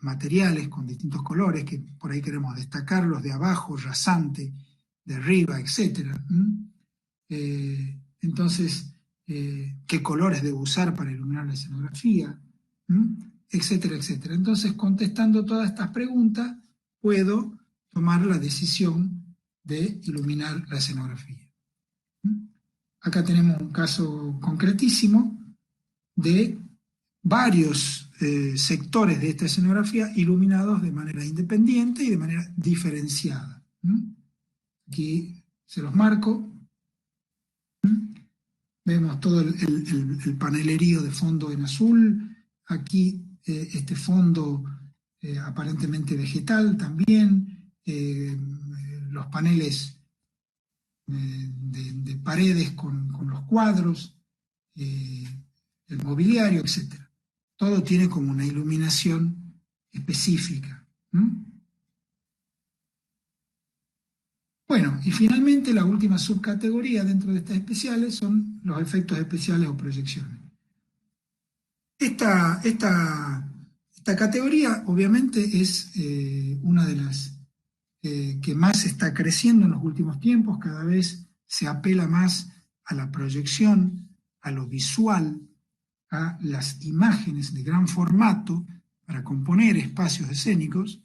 materiales con distintos colores, que por ahí queremos destacarlos de abajo, rasante, de arriba, etc. Entonces, ¿qué colores debo usar para iluminar la escenografía? Etcétera, etcétera. Entonces, contestando todas estas preguntas, puedo tomar la decisión de iluminar la escenografía. Acá tenemos un caso concretísimo de varios sectores de esta escenografía iluminados de manera independiente y de manera diferenciada. Aquí se los marco. Vemos todo el panelerío de fondo en azul. Aquí este fondo aparentemente vegetal también. Los paneles de paredes con los cuadros, el mobiliario, etc. Todo tiene como una iluminación específica. Bueno, y finalmente la última subcategoría dentro de estas especiales son los efectos especiales o proyecciones. Esta categoría obviamente es una de las que más está creciendo en los últimos tiempos. Cada vez se apela más a la proyección, a lo visual, a las imágenes de gran formato para componer espacios escénicos,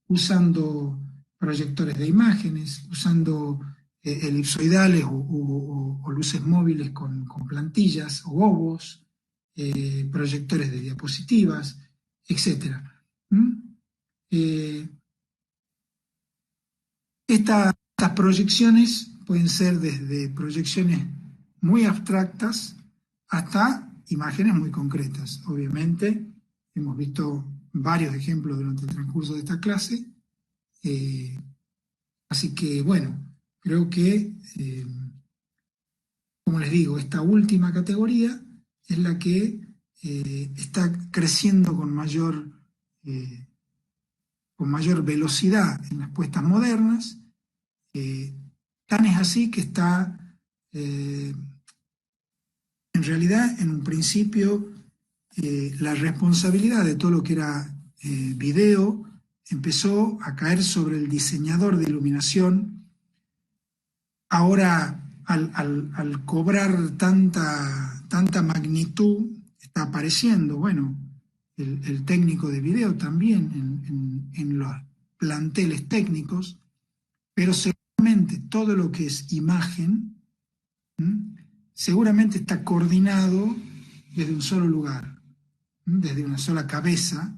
usando proyectores de imágenes, usando elipsoidales o luces móviles con plantillas o gobos, proyectores de diapositivas, etc. Estas proyecciones pueden ser desde proyecciones muy abstractas hasta imágenes muy concretas. Obviamente, hemos visto varios ejemplos durante el transcurso de esta clase. Así que, bueno, creo que, como les digo, esta última categoría es la que está creciendo con mayor velocidad en las puestas modernas. Tan es así que está, en realidad, en un principio, la responsabilidad de todo lo que era video empezó a caer sobre el diseñador de iluminación. Ahora, al cobrar tanta magnitud, está apareciendo, bueno, el técnico de video también en los planteles técnicos, pero seguramente todo lo que es imagen, seguramente está coordinado desde un solo lugar, desde una sola cabeza,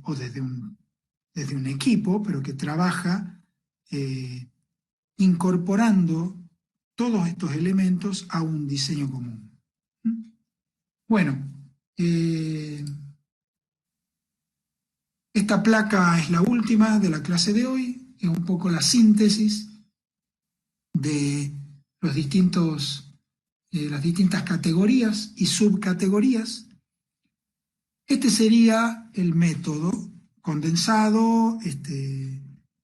o desde un equipo, pero que trabaja incorporando todos estos elementos a un diseño común. Bueno, esta placa es la última de la clase de hoy, es un poco la síntesis de las distintas categorías y subcategorías. Este sería el método condensado,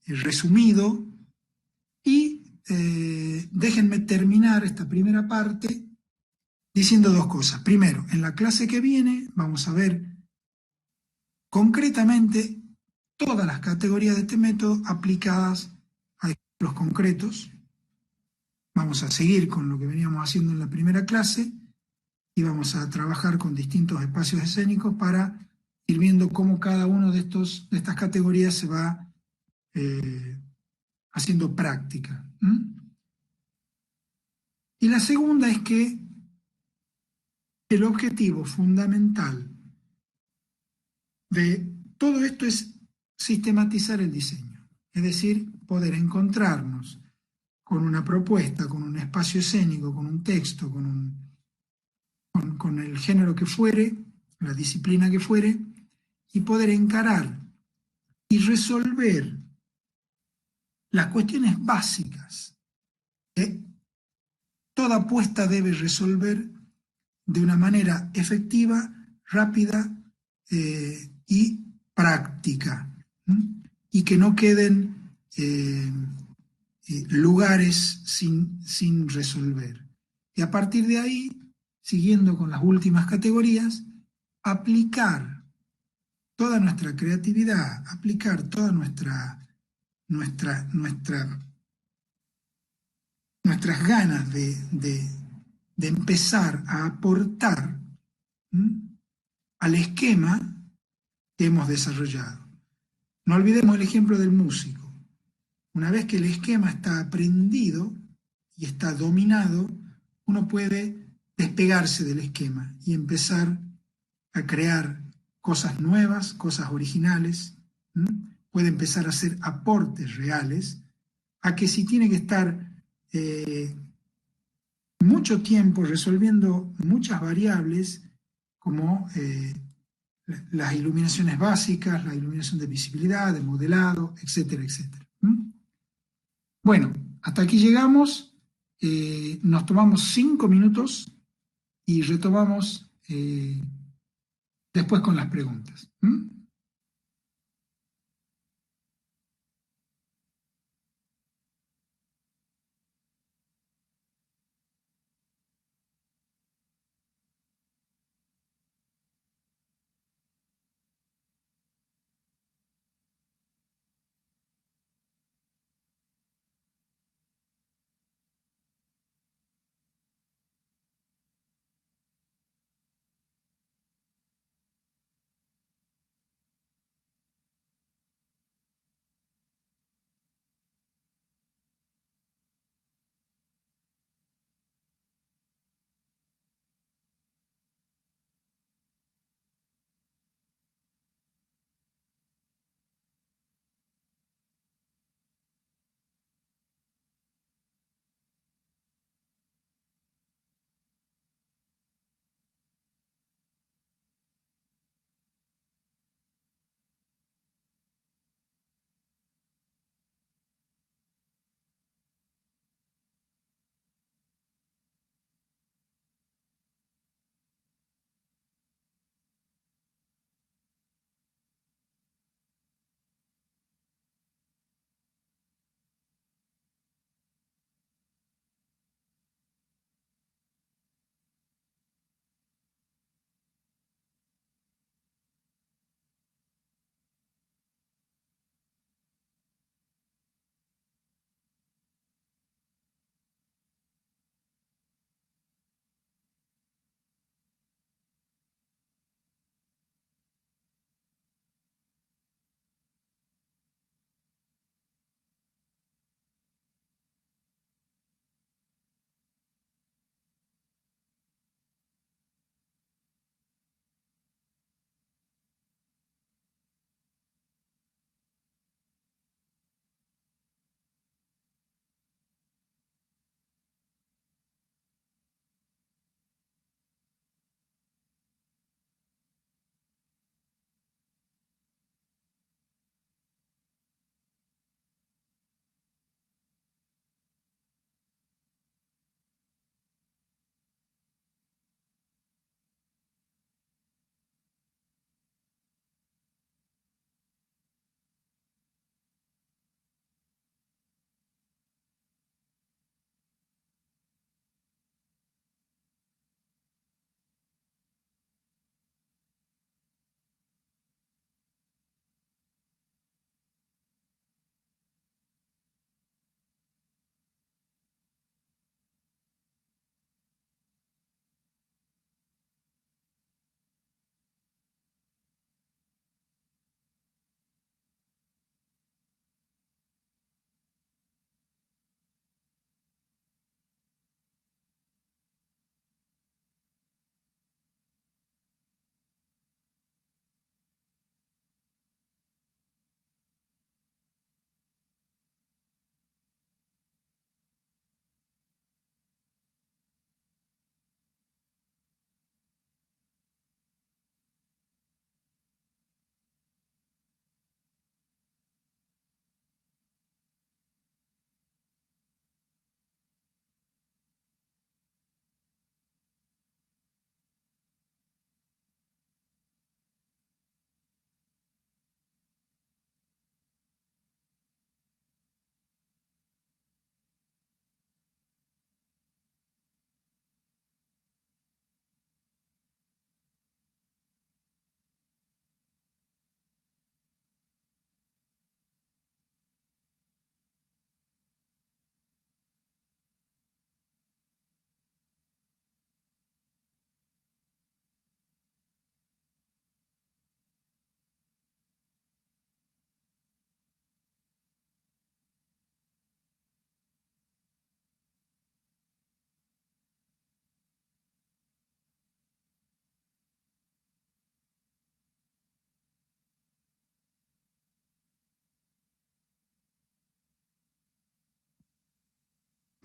resumido, y déjenme terminar esta primera parte diciendo dos cosas. Primero, en la clase que viene vamos a ver concretamente todas las categorías de este método aplicadas a ejemplos concretos. Vamos a seguir con lo que veníamos haciendo en la primera clase y vamos a trabajar con distintos espacios escénicos para ir viendo cómo cada uno de estas categorías se va haciendo práctica. Y la segunda es que el objetivo fundamental de todo esto es sistematizar el diseño, es decir, poder encontrarnos con una propuesta, con un espacio escénico, con un texto, con el género que fuere, la disciplina que fuere, y poder encarar y resolver las cuestiones básicas que toda apuesta debe resolver de una manera efectiva, rápida y práctica, ¿m? Y que no queden lugares sin resolver. Y a partir de ahí, siguiendo con las últimas categorías, aplicar toda nuestra creatividad, aplicar toda nuestra, nuestra, nuestras ganas de empezar a aportar, ¿m?, al esquema que hemos desarrollado. No olvidemos el ejemplo del músico. Una vez que el esquema está aprendido y está dominado, uno puede despegarse del esquema y empezar a crear cosas nuevas, cosas originales. ¿M? Puede empezar a hacer aportes reales, a que si tiene que estar mucho tiempo resolviendo muchas variables, como las iluminaciones básicas, la iluminación de visibilidad, de modelado, etcétera, etcétera. ¿M? Bueno, hasta aquí llegamos. Nos tomamos 5 minutos y retomamos después con las preguntas. ¿M?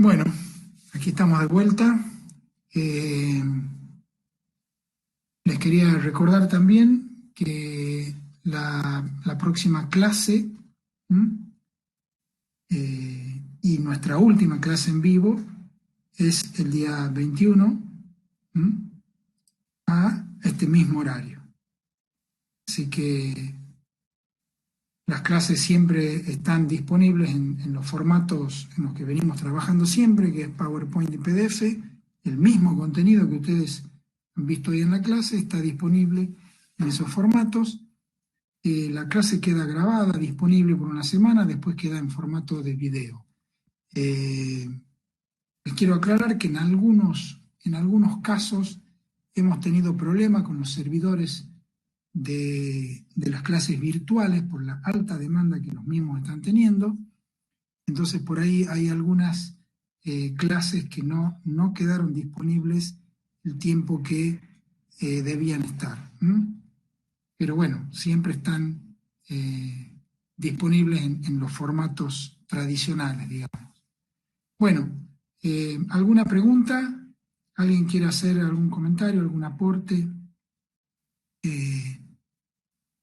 Bueno, aquí estamos de vuelta. Eh, Les quería recordar también que la próxima clase y nuestra última clase en vivo es el día 21 a este mismo horario. Así que las clases siempre están disponibles en los formatos en los que venimos trabajando siempre, que es PowerPoint y PDF. El mismo contenido que ustedes han visto hoy en la clase está disponible en esos formatos. La clase queda grabada, disponible por una semana, después queda en formato de video. Les quiero aclarar que en algunos casos hemos tenido problemas con los servidores de las clases virtuales por la alta demanda que los mismos están teniendo. Entonces por ahí hay algunas clases que no quedaron disponibles el tiempo que debían estar. Pero bueno, siempre están disponibles en los formatos tradicionales, digamos. Bueno, ¿alguna pregunta? ¿Alguien quiere hacer algún comentario, algún aporte?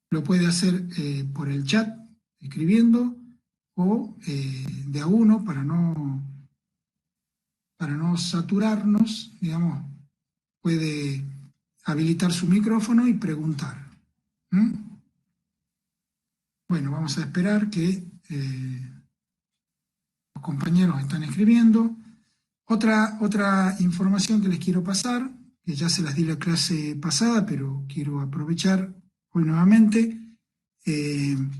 Lo puede hacer por el chat, escribiendo, o de a uno para no saturarnos, digamos, puede habilitar su micrófono y preguntar. Bueno, vamos a esperar que los compañeros están escribiendo. Otra información que les quiero pasar, que ya se las di la clase pasada, pero quiero aprovechar hoy nuevamente. En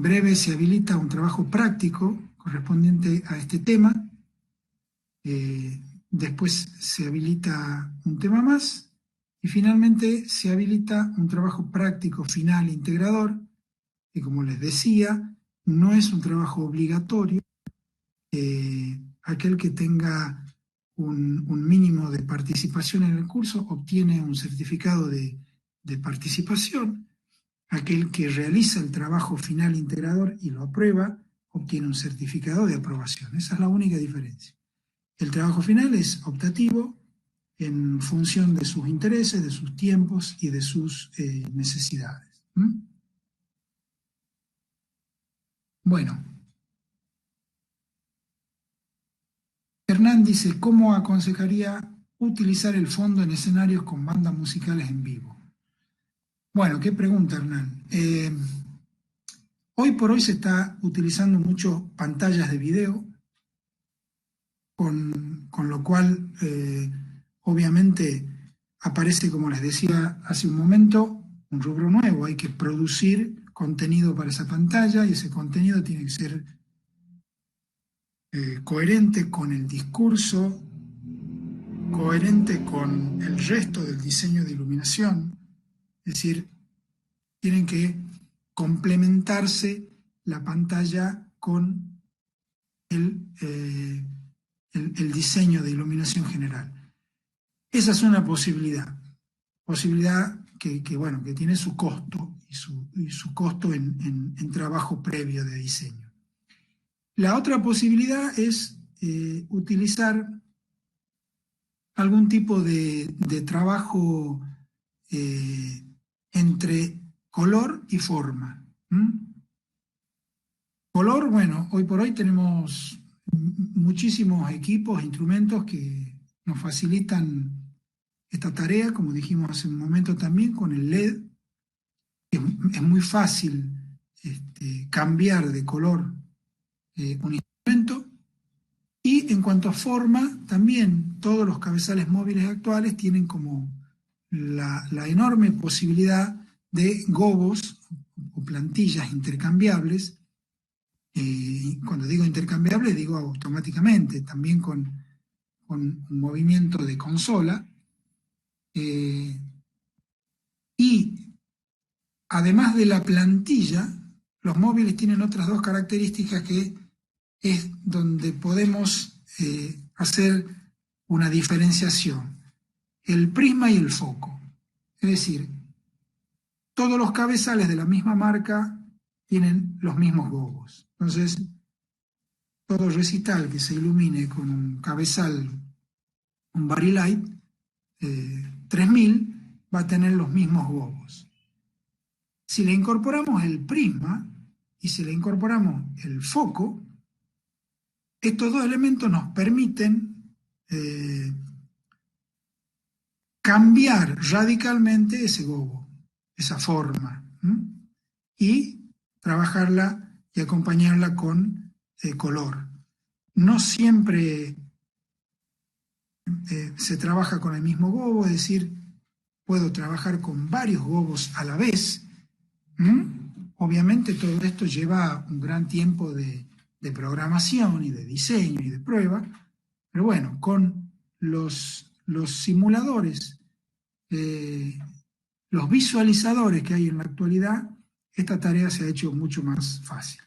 breve se habilita un trabajo práctico correspondiente a este tema. Después se habilita un tema más y finalmente se habilita un trabajo práctico final integrador, que como les decía, no es un trabajo obligatorio. Aquel que tenga un mínimo de participación en el curso obtiene un certificado de participación. Aquel que realiza el trabajo final integrador y lo aprueba obtiene un certificado de aprobación. Esa es la única diferencia. El trabajo final es optativo en función de sus intereses, de sus tiempos y de sus necesidades. Bueno, Hernán dice, ¿cómo aconsejaría utilizar el fondo en escenarios con bandas musicales en vivo? Bueno, qué pregunta, Hernán. Hoy por hoy se está utilizando mucho pantallas de video, con lo cual obviamente aparece, como les decía hace un momento, un rubro nuevo. Hay que producir contenido para esa pantalla y ese contenido tiene que ser coherente con el discurso, coherente con el resto del diseño de iluminación, es decir, tienen que complementarse la pantalla con el diseño de iluminación general. Esa es una posibilidad que bueno, que tiene su costo y su costo en trabajo previo de diseño. La otra posibilidad es utilizar algún tipo de trabajo entre color y forma. Color, bueno, hoy por hoy tenemos muchísimos equipos, instrumentos que nos facilitan esta tarea, como dijimos hace un momento también, con el LED. Es muy fácil cambiar de color un instrumento. Y en cuanto a forma, también todos los cabezales móviles actuales tienen como la enorme posibilidad de gobos o plantillas intercambiables. Cuando digo intercambiables, digo automáticamente, también con un movimiento de consola. Y además de la plantilla, los móviles tienen otras dos características que es donde podemos hacer una diferenciación: el prisma y el foco. Es decir, todos los cabezales de la misma marca tienen los mismos gobos. Entonces, todo recital que se ilumine con un cabezal, un Vari-Light 3000, va a tener los mismos gobos. Si le incorporamos el prisma y si le incorporamos el foco, estos dos elementos nos permiten cambiar radicalmente ese gobo, esa forma, y trabajarla y acompañarla con color. No siempre se trabaja con el mismo gobo, es decir, puedo trabajar con varios gobos a la vez. Obviamente todo esto lleva un gran tiempo de programación y de diseño y de prueba, pero bueno, con los simuladores, los visualizadores que hay en la actualidad, esta tarea se ha hecho mucho más fácil.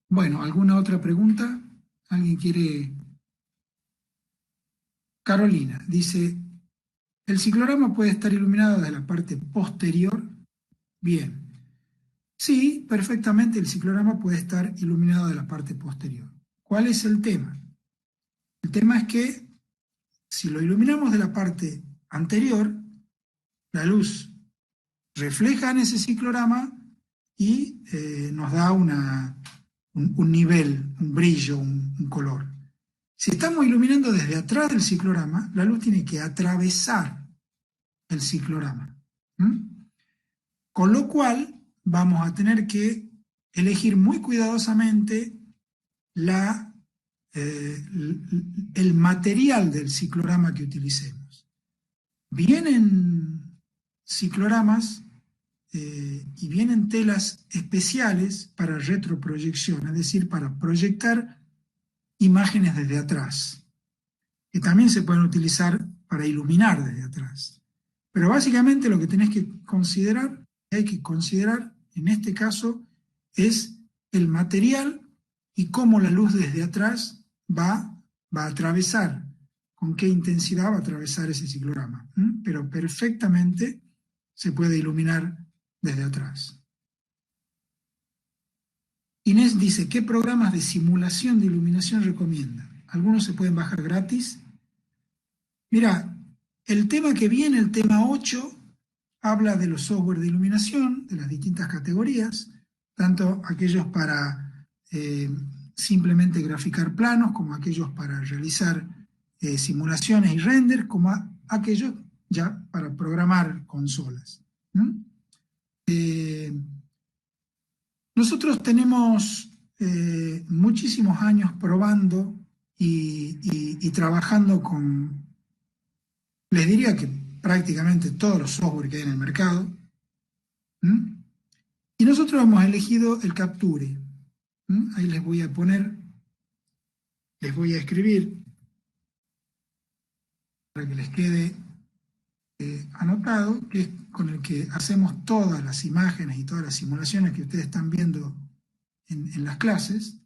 Bueno, ¿alguna otra pregunta? ¿Alguien quiere? Carolina dice, ¿el ciclorama puede estar iluminado desde la parte posterior? Bien. Sí, perfectamente el ciclorama puede estar iluminado de la parte posterior. ¿Cuál es el tema? El tema es que si lo iluminamos de la parte anterior, la luz refleja en ese ciclorama y nos da un nivel, un brillo, un color. Si estamos iluminando desde atrás del ciclorama, la luz tiene que atravesar el ciclorama. Con lo cual, vamos a tener que elegir muy cuidadosamente el material del ciclorama que utilicemos. Vienen cicloramas y vienen telas especiales para retroproyección, es decir, para proyectar imágenes desde atrás, que también se pueden utilizar para iluminar desde atrás. Pero básicamente lo que tenés que considerar, en este caso, es el material y cómo la luz desde atrás va a atravesar, con qué intensidad va a atravesar ese ciclorama. Pero perfectamente se puede iluminar desde atrás. Inés dice, ¿qué programas de simulación de iluminación recomienda? Algunos se pueden bajar gratis. Mira, el tema que viene, el tema 8, habla de los software de iluminación, de las distintas categorías, tanto aquellos para simplemente graficar planos, como aquellos para realizar simulaciones y render, como aquellos ya para programar consolas. Nosotros tenemos muchísimos años probando y trabajando con, les diría que prácticamente todos los software que hay en el mercado. Y nosotros hemos elegido el Capture. Ahí les voy a poner, les voy a escribir para que les quede anotado, que es con el que hacemos todas las imágenes y todas las simulaciones que ustedes están viendo en las clases.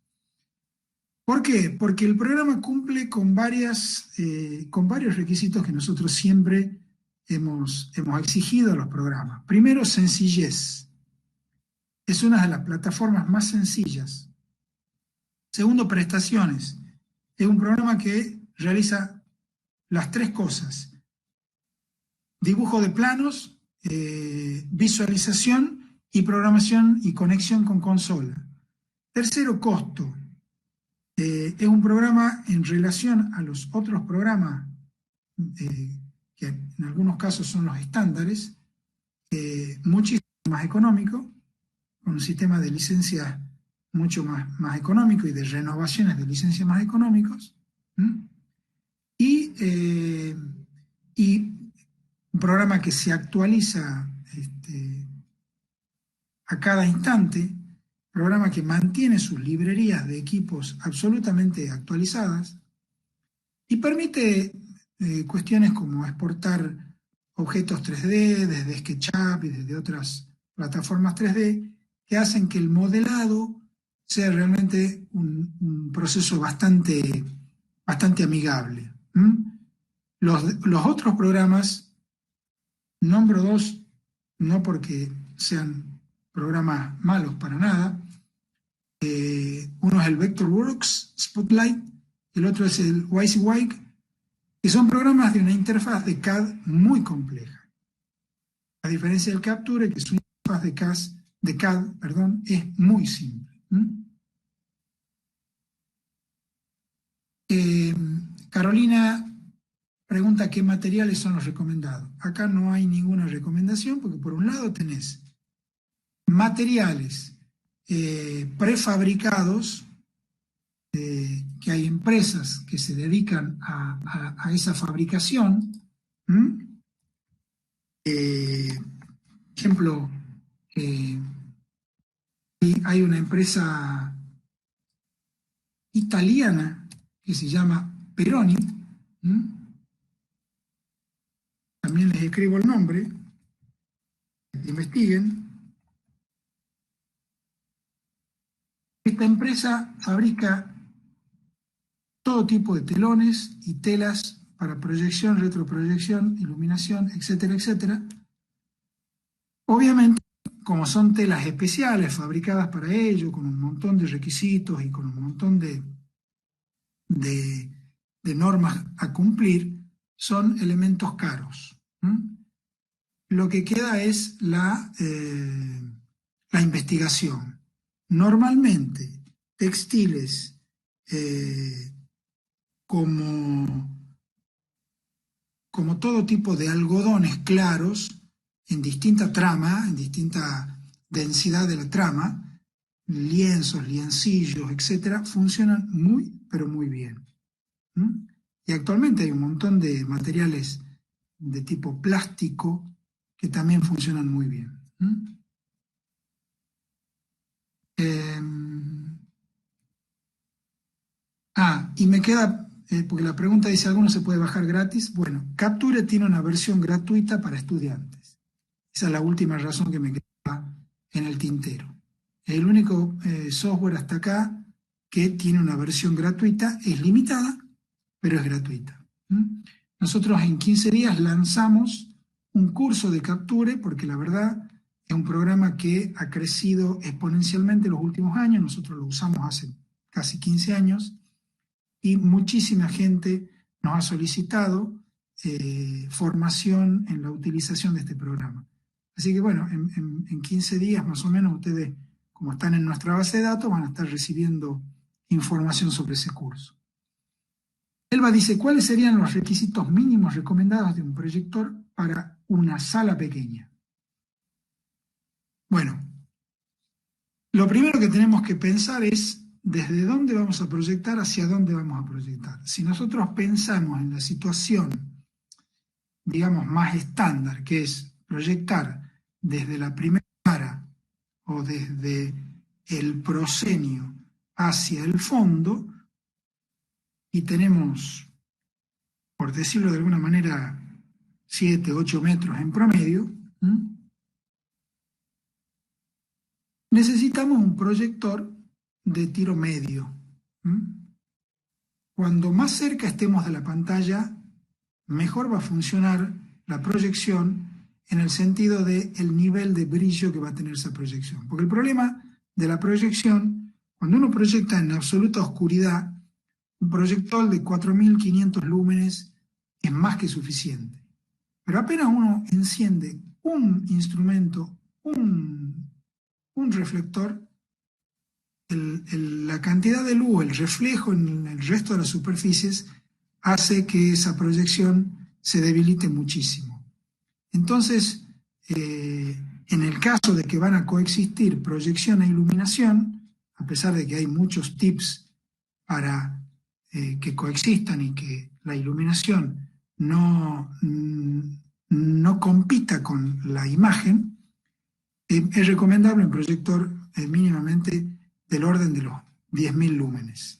¿Por qué? Porque el programa cumple con varios requisitos que nosotros siempre hemos exigido a los programas. Primero, sencillez. Es una de las plataformas más sencillas. Segundo, prestaciones. Es un programa que realiza las tres cosas: dibujo de planos, visualización y programación y conexión con consola. Tercero, costo. Es un programa en relación a los otros programas, que en algunos casos son los estándares, muchísimo más económico, con un sistema de licencias mucho más económico y de renovaciones de licencias más económicos, y un programa que se actualiza a cada instante, programa que mantiene sus librerías de equipos absolutamente actualizadas y permite cuestiones como exportar objetos 3D desde SketchUp y desde otras plataformas 3D que hacen que el modelado sea realmente un proceso bastante amigable. Los otros programas, nombro dos, no porque sean programas malos para nada. Uno es el Vectorworks Spotlight, el otro es el WYSIWYG, que son programas de una interfaz de CAD muy compleja. A diferencia del Capture, que su interfaz de CAD, es muy simple. Carolina pregunta qué materiales son los recomendados. Acá no hay ninguna recomendación porque por un lado tenés materiales prefabricados, que hay empresas que se dedican a esa fabricación. Ejemplo, hay una empresa italiana que se llama Peroni. También les escribo el nombre, investiguen. Esta empresa fabrica todo tipo de telones y telas para proyección, retroproyección, iluminación, etcétera, etcétera. Obviamente, como son telas especiales fabricadas para ello, con un montón de requisitos y con un montón de normas a cumplir, son elementos caros. Lo que queda es la investigación. Normalmente, textiles como todo tipo de algodones claros, en distinta trama, en distinta densidad de la trama, lienzos, liencillos, etcétera, funcionan muy, pero muy bien. Y actualmente hay un montón de materiales de tipo plástico que también funcionan muy bien. Y me queda, porque la pregunta dice, ¿alguno se puede bajar gratis? Bueno, Capture tiene una versión gratuita para estudiantes. Esa es la última razón que me queda en el tintero. El único software hasta acá que tiene una versión gratuita, es limitada, pero es gratuita. Nosotros en 15 días lanzamos un curso de Capture, porque la verdad es un programa que ha crecido exponencialmente en los últimos años. Nosotros lo usamos hace casi 15 años y muchísima gente nos ha solicitado formación en la utilización de este programa. Así que bueno, en 15 días más o menos ustedes, como están en nuestra base de datos, van a estar recibiendo información sobre ese curso. Elba dice, ¿cuáles serían los requisitos mínimos recomendados de un proyector para una sala pequeña? Bueno, lo primero que tenemos que pensar es desde dónde vamos a proyectar, hacia dónde vamos a proyectar. Si nosotros pensamos en la situación, digamos, más estándar, que es proyectar desde la primera cara o desde el proscenio hacia el fondo, y tenemos, por decirlo de alguna manera, 7, 8 metros en promedio, necesitamos un proyector de tiro medio. Cuando más cerca estemos de la pantalla, mejor va a funcionar la proyección en el sentido del nivel de brillo que va a tener esa proyección. Porque el problema de la proyección, cuando uno proyecta en absoluta oscuridad, un proyector de 4500 lúmenes es más que suficiente. Pero apenas uno enciende un instrumento, un reflector, la cantidad de luz, el reflejo en el resto de las superficies, hace que esa proyección se debilite muchísimo. Entonces, en el caso de que van a coexistir proyección e iluminación, a pesar de que hay muchos tips para que coexistan y que la iluminación no compita con la imagen, es recomendable un proyector mínimamente del orden de los 10.000 lúmenes.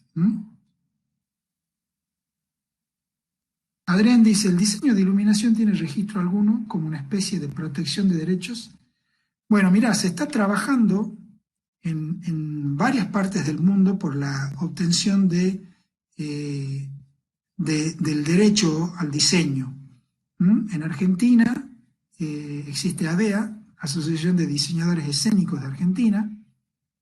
Adrián dice, ¿el diseño de iluminación tiene registro alguno como una especie de protección de derechos? Bueno, mirá, se está trabajando en varias partes del mundo por la obtención del derecho al diseño. En Argentina existe ADEA, Asociación de Diseñadores Escénicos de Argentina,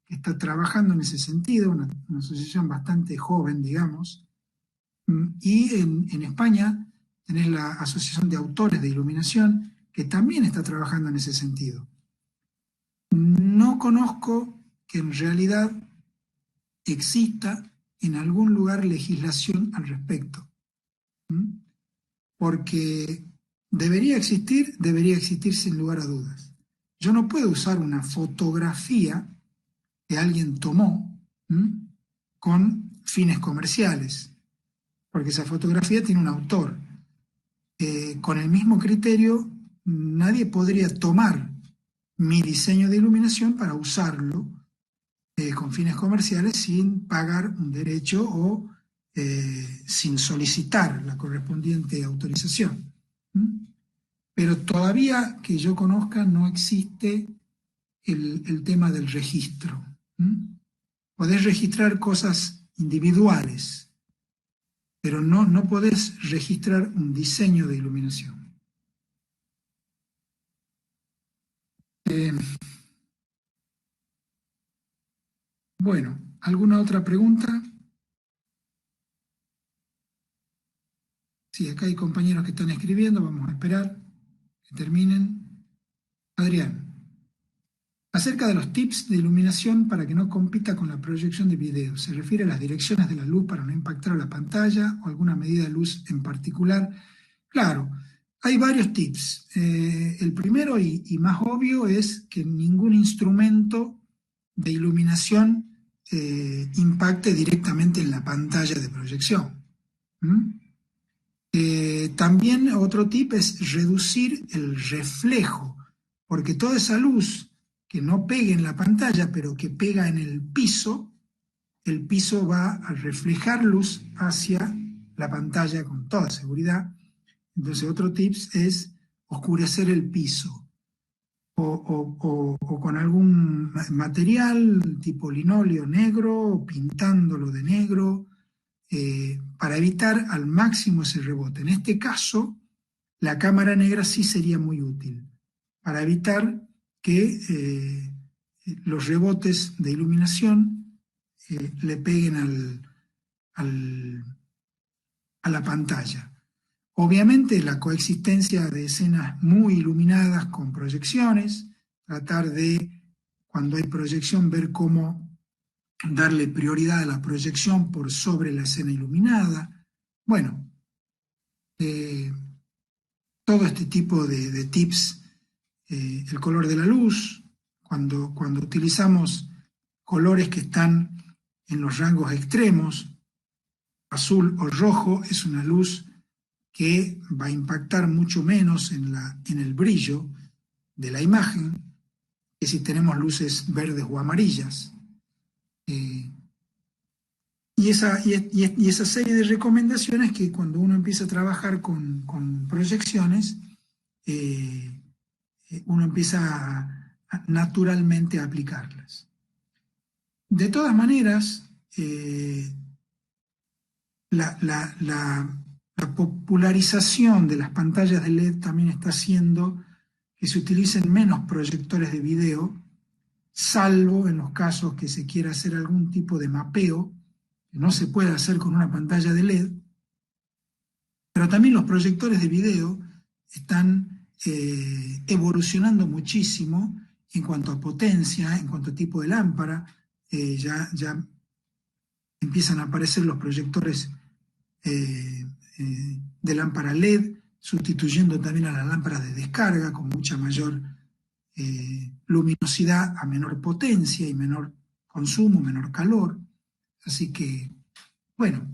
que está trabajando en ese sentido, una asociación bastante joven, digamos. Y en España tenés la Asociación de Autores de Iluminación, que también está trabajando en ese sentido. No conozco que en realidad exista en algún lugar legislación al respecto, porque debería existir sin lugar a dudas. Yo no puedo usar una fotografía que alguien tomó con fines comerciales, porque esa fotografía tiene un autor. Con el mismo criterio, nadie podría tomar mi diseño de iluminación para usarlo con fines comerciales sin pagar un derecho o sin solicitar la correspondiente autorización. Pero todavía que yo conozca no existe el tema del registro. Podés registrar cosas individuales, pero no podés registrar un diseño de iluminación. Bueno, ¿alguna otra pregunta? Sí, acá hay compañeros que están escribiendo, vamos a esperar que terminen. Adrián, acerca de los tips de iluminación para que no compita con la proyección de video, ¿se refiere a las direcciones de la luz para no impactar a la pantalla o alguna medida de luz en particular? Claro, hay varios tips. El primero y más obvio es que ningún instrumento de iluminación impacte directamente en la pantalla de proyección. También otro tip es reducir el reflejo, porque toda esa luz que no pegue en la pantalla, pero que pega en el piso va a reflejar luz hacia la pantalla con toda seguridad. Entonces otro tip es oscurecer el piso o con algún material tipo linóleo negro, o pintándolo de negro, para evitar al máximo ese rebote. En este caso, la cámara negra sí sería muy útil para evitar que los rebotes de iluminación le peguen a la pantalla. Obviamente la coexistencia de escenas muy iluminadas con proyecciones, tratar de, cuando hay proyección, ver cómo darle prioridad a la proyección por sobre la escena iluminada. Bueno, todo este tipo de tips, el color de la luz, cuando utilizamos colores que están en los rangos extremos, azul o rojo, es una luz que va a impactar mucho menos en el brillo de la imagen que si tenemos luces verdes o amarillas. Y esa serie de recomendaciones que cuando uno empieza a trabajar con proyecciones, uno empieza naturalmente a aplicarlas. De todas maneras, la popularización de las pantallas de LED también está haciendo que se utilicen menos proyectores de video, salvo en los casos que se quiera hacer algún tipo de mapeo, que no se puede hacer con una pantalla de LED, pero también los proyectores de video están evolucionando muchísimo en cuanto a potencia, en cuanto a tipo de lámpara. Ya empiezan a aparecer los proyectores de lámpara LED, sustituyendo también a las lámparas de descarga con mucha mayor luminosidad a menor potencia y menor consumo, menor calor. Así que, bueno,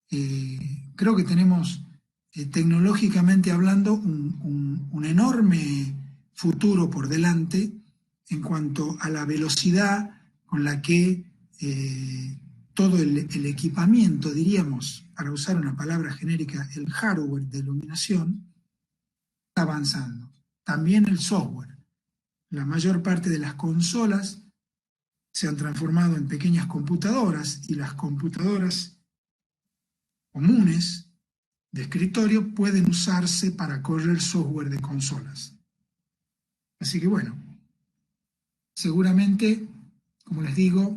creo que tenemos tecnológicamente hablando un enorme futuro por delante en cuanto a la velocidad con la que todo el equipamiento, diríamos, para usar una palabra genérica, el hardware de iluminación, está avanzando. También el software. La mayor parte de las consolas se han transformado en pequeñas computadoras y las computadoras comunes de escritorio pueden usarse para correr software de consolas. Así que bueno, seguramente, como les digo,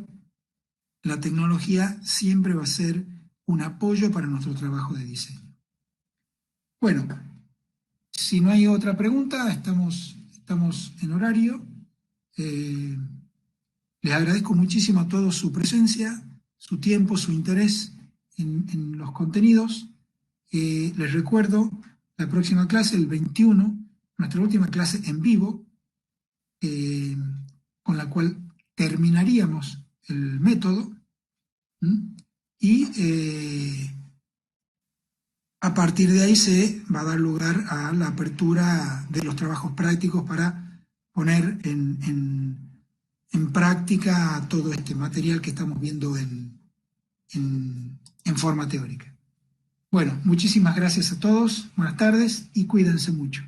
la tecnología siempre va a ser un apoyo para nuestro trabajo de diseño. Bueno, si no hay otra pregunta, estamos en horario. Eh, Les agradezco muchísimo a todos su presencia, su tiempo, su interés en los contenidos. Les recuerdo la próxima clase, el 21, nuestra última clase en vivo, eh, con la cual terminaríamos el método. ¿Mm? Y a partir de ahí se va a dar lugar a la apertura de los trabajos prácticos para poner en práctica todo este material que estamos viendo en forma teórica. Bueno, muchísimas gracias a todos, buenas tardes y cuídense mucho.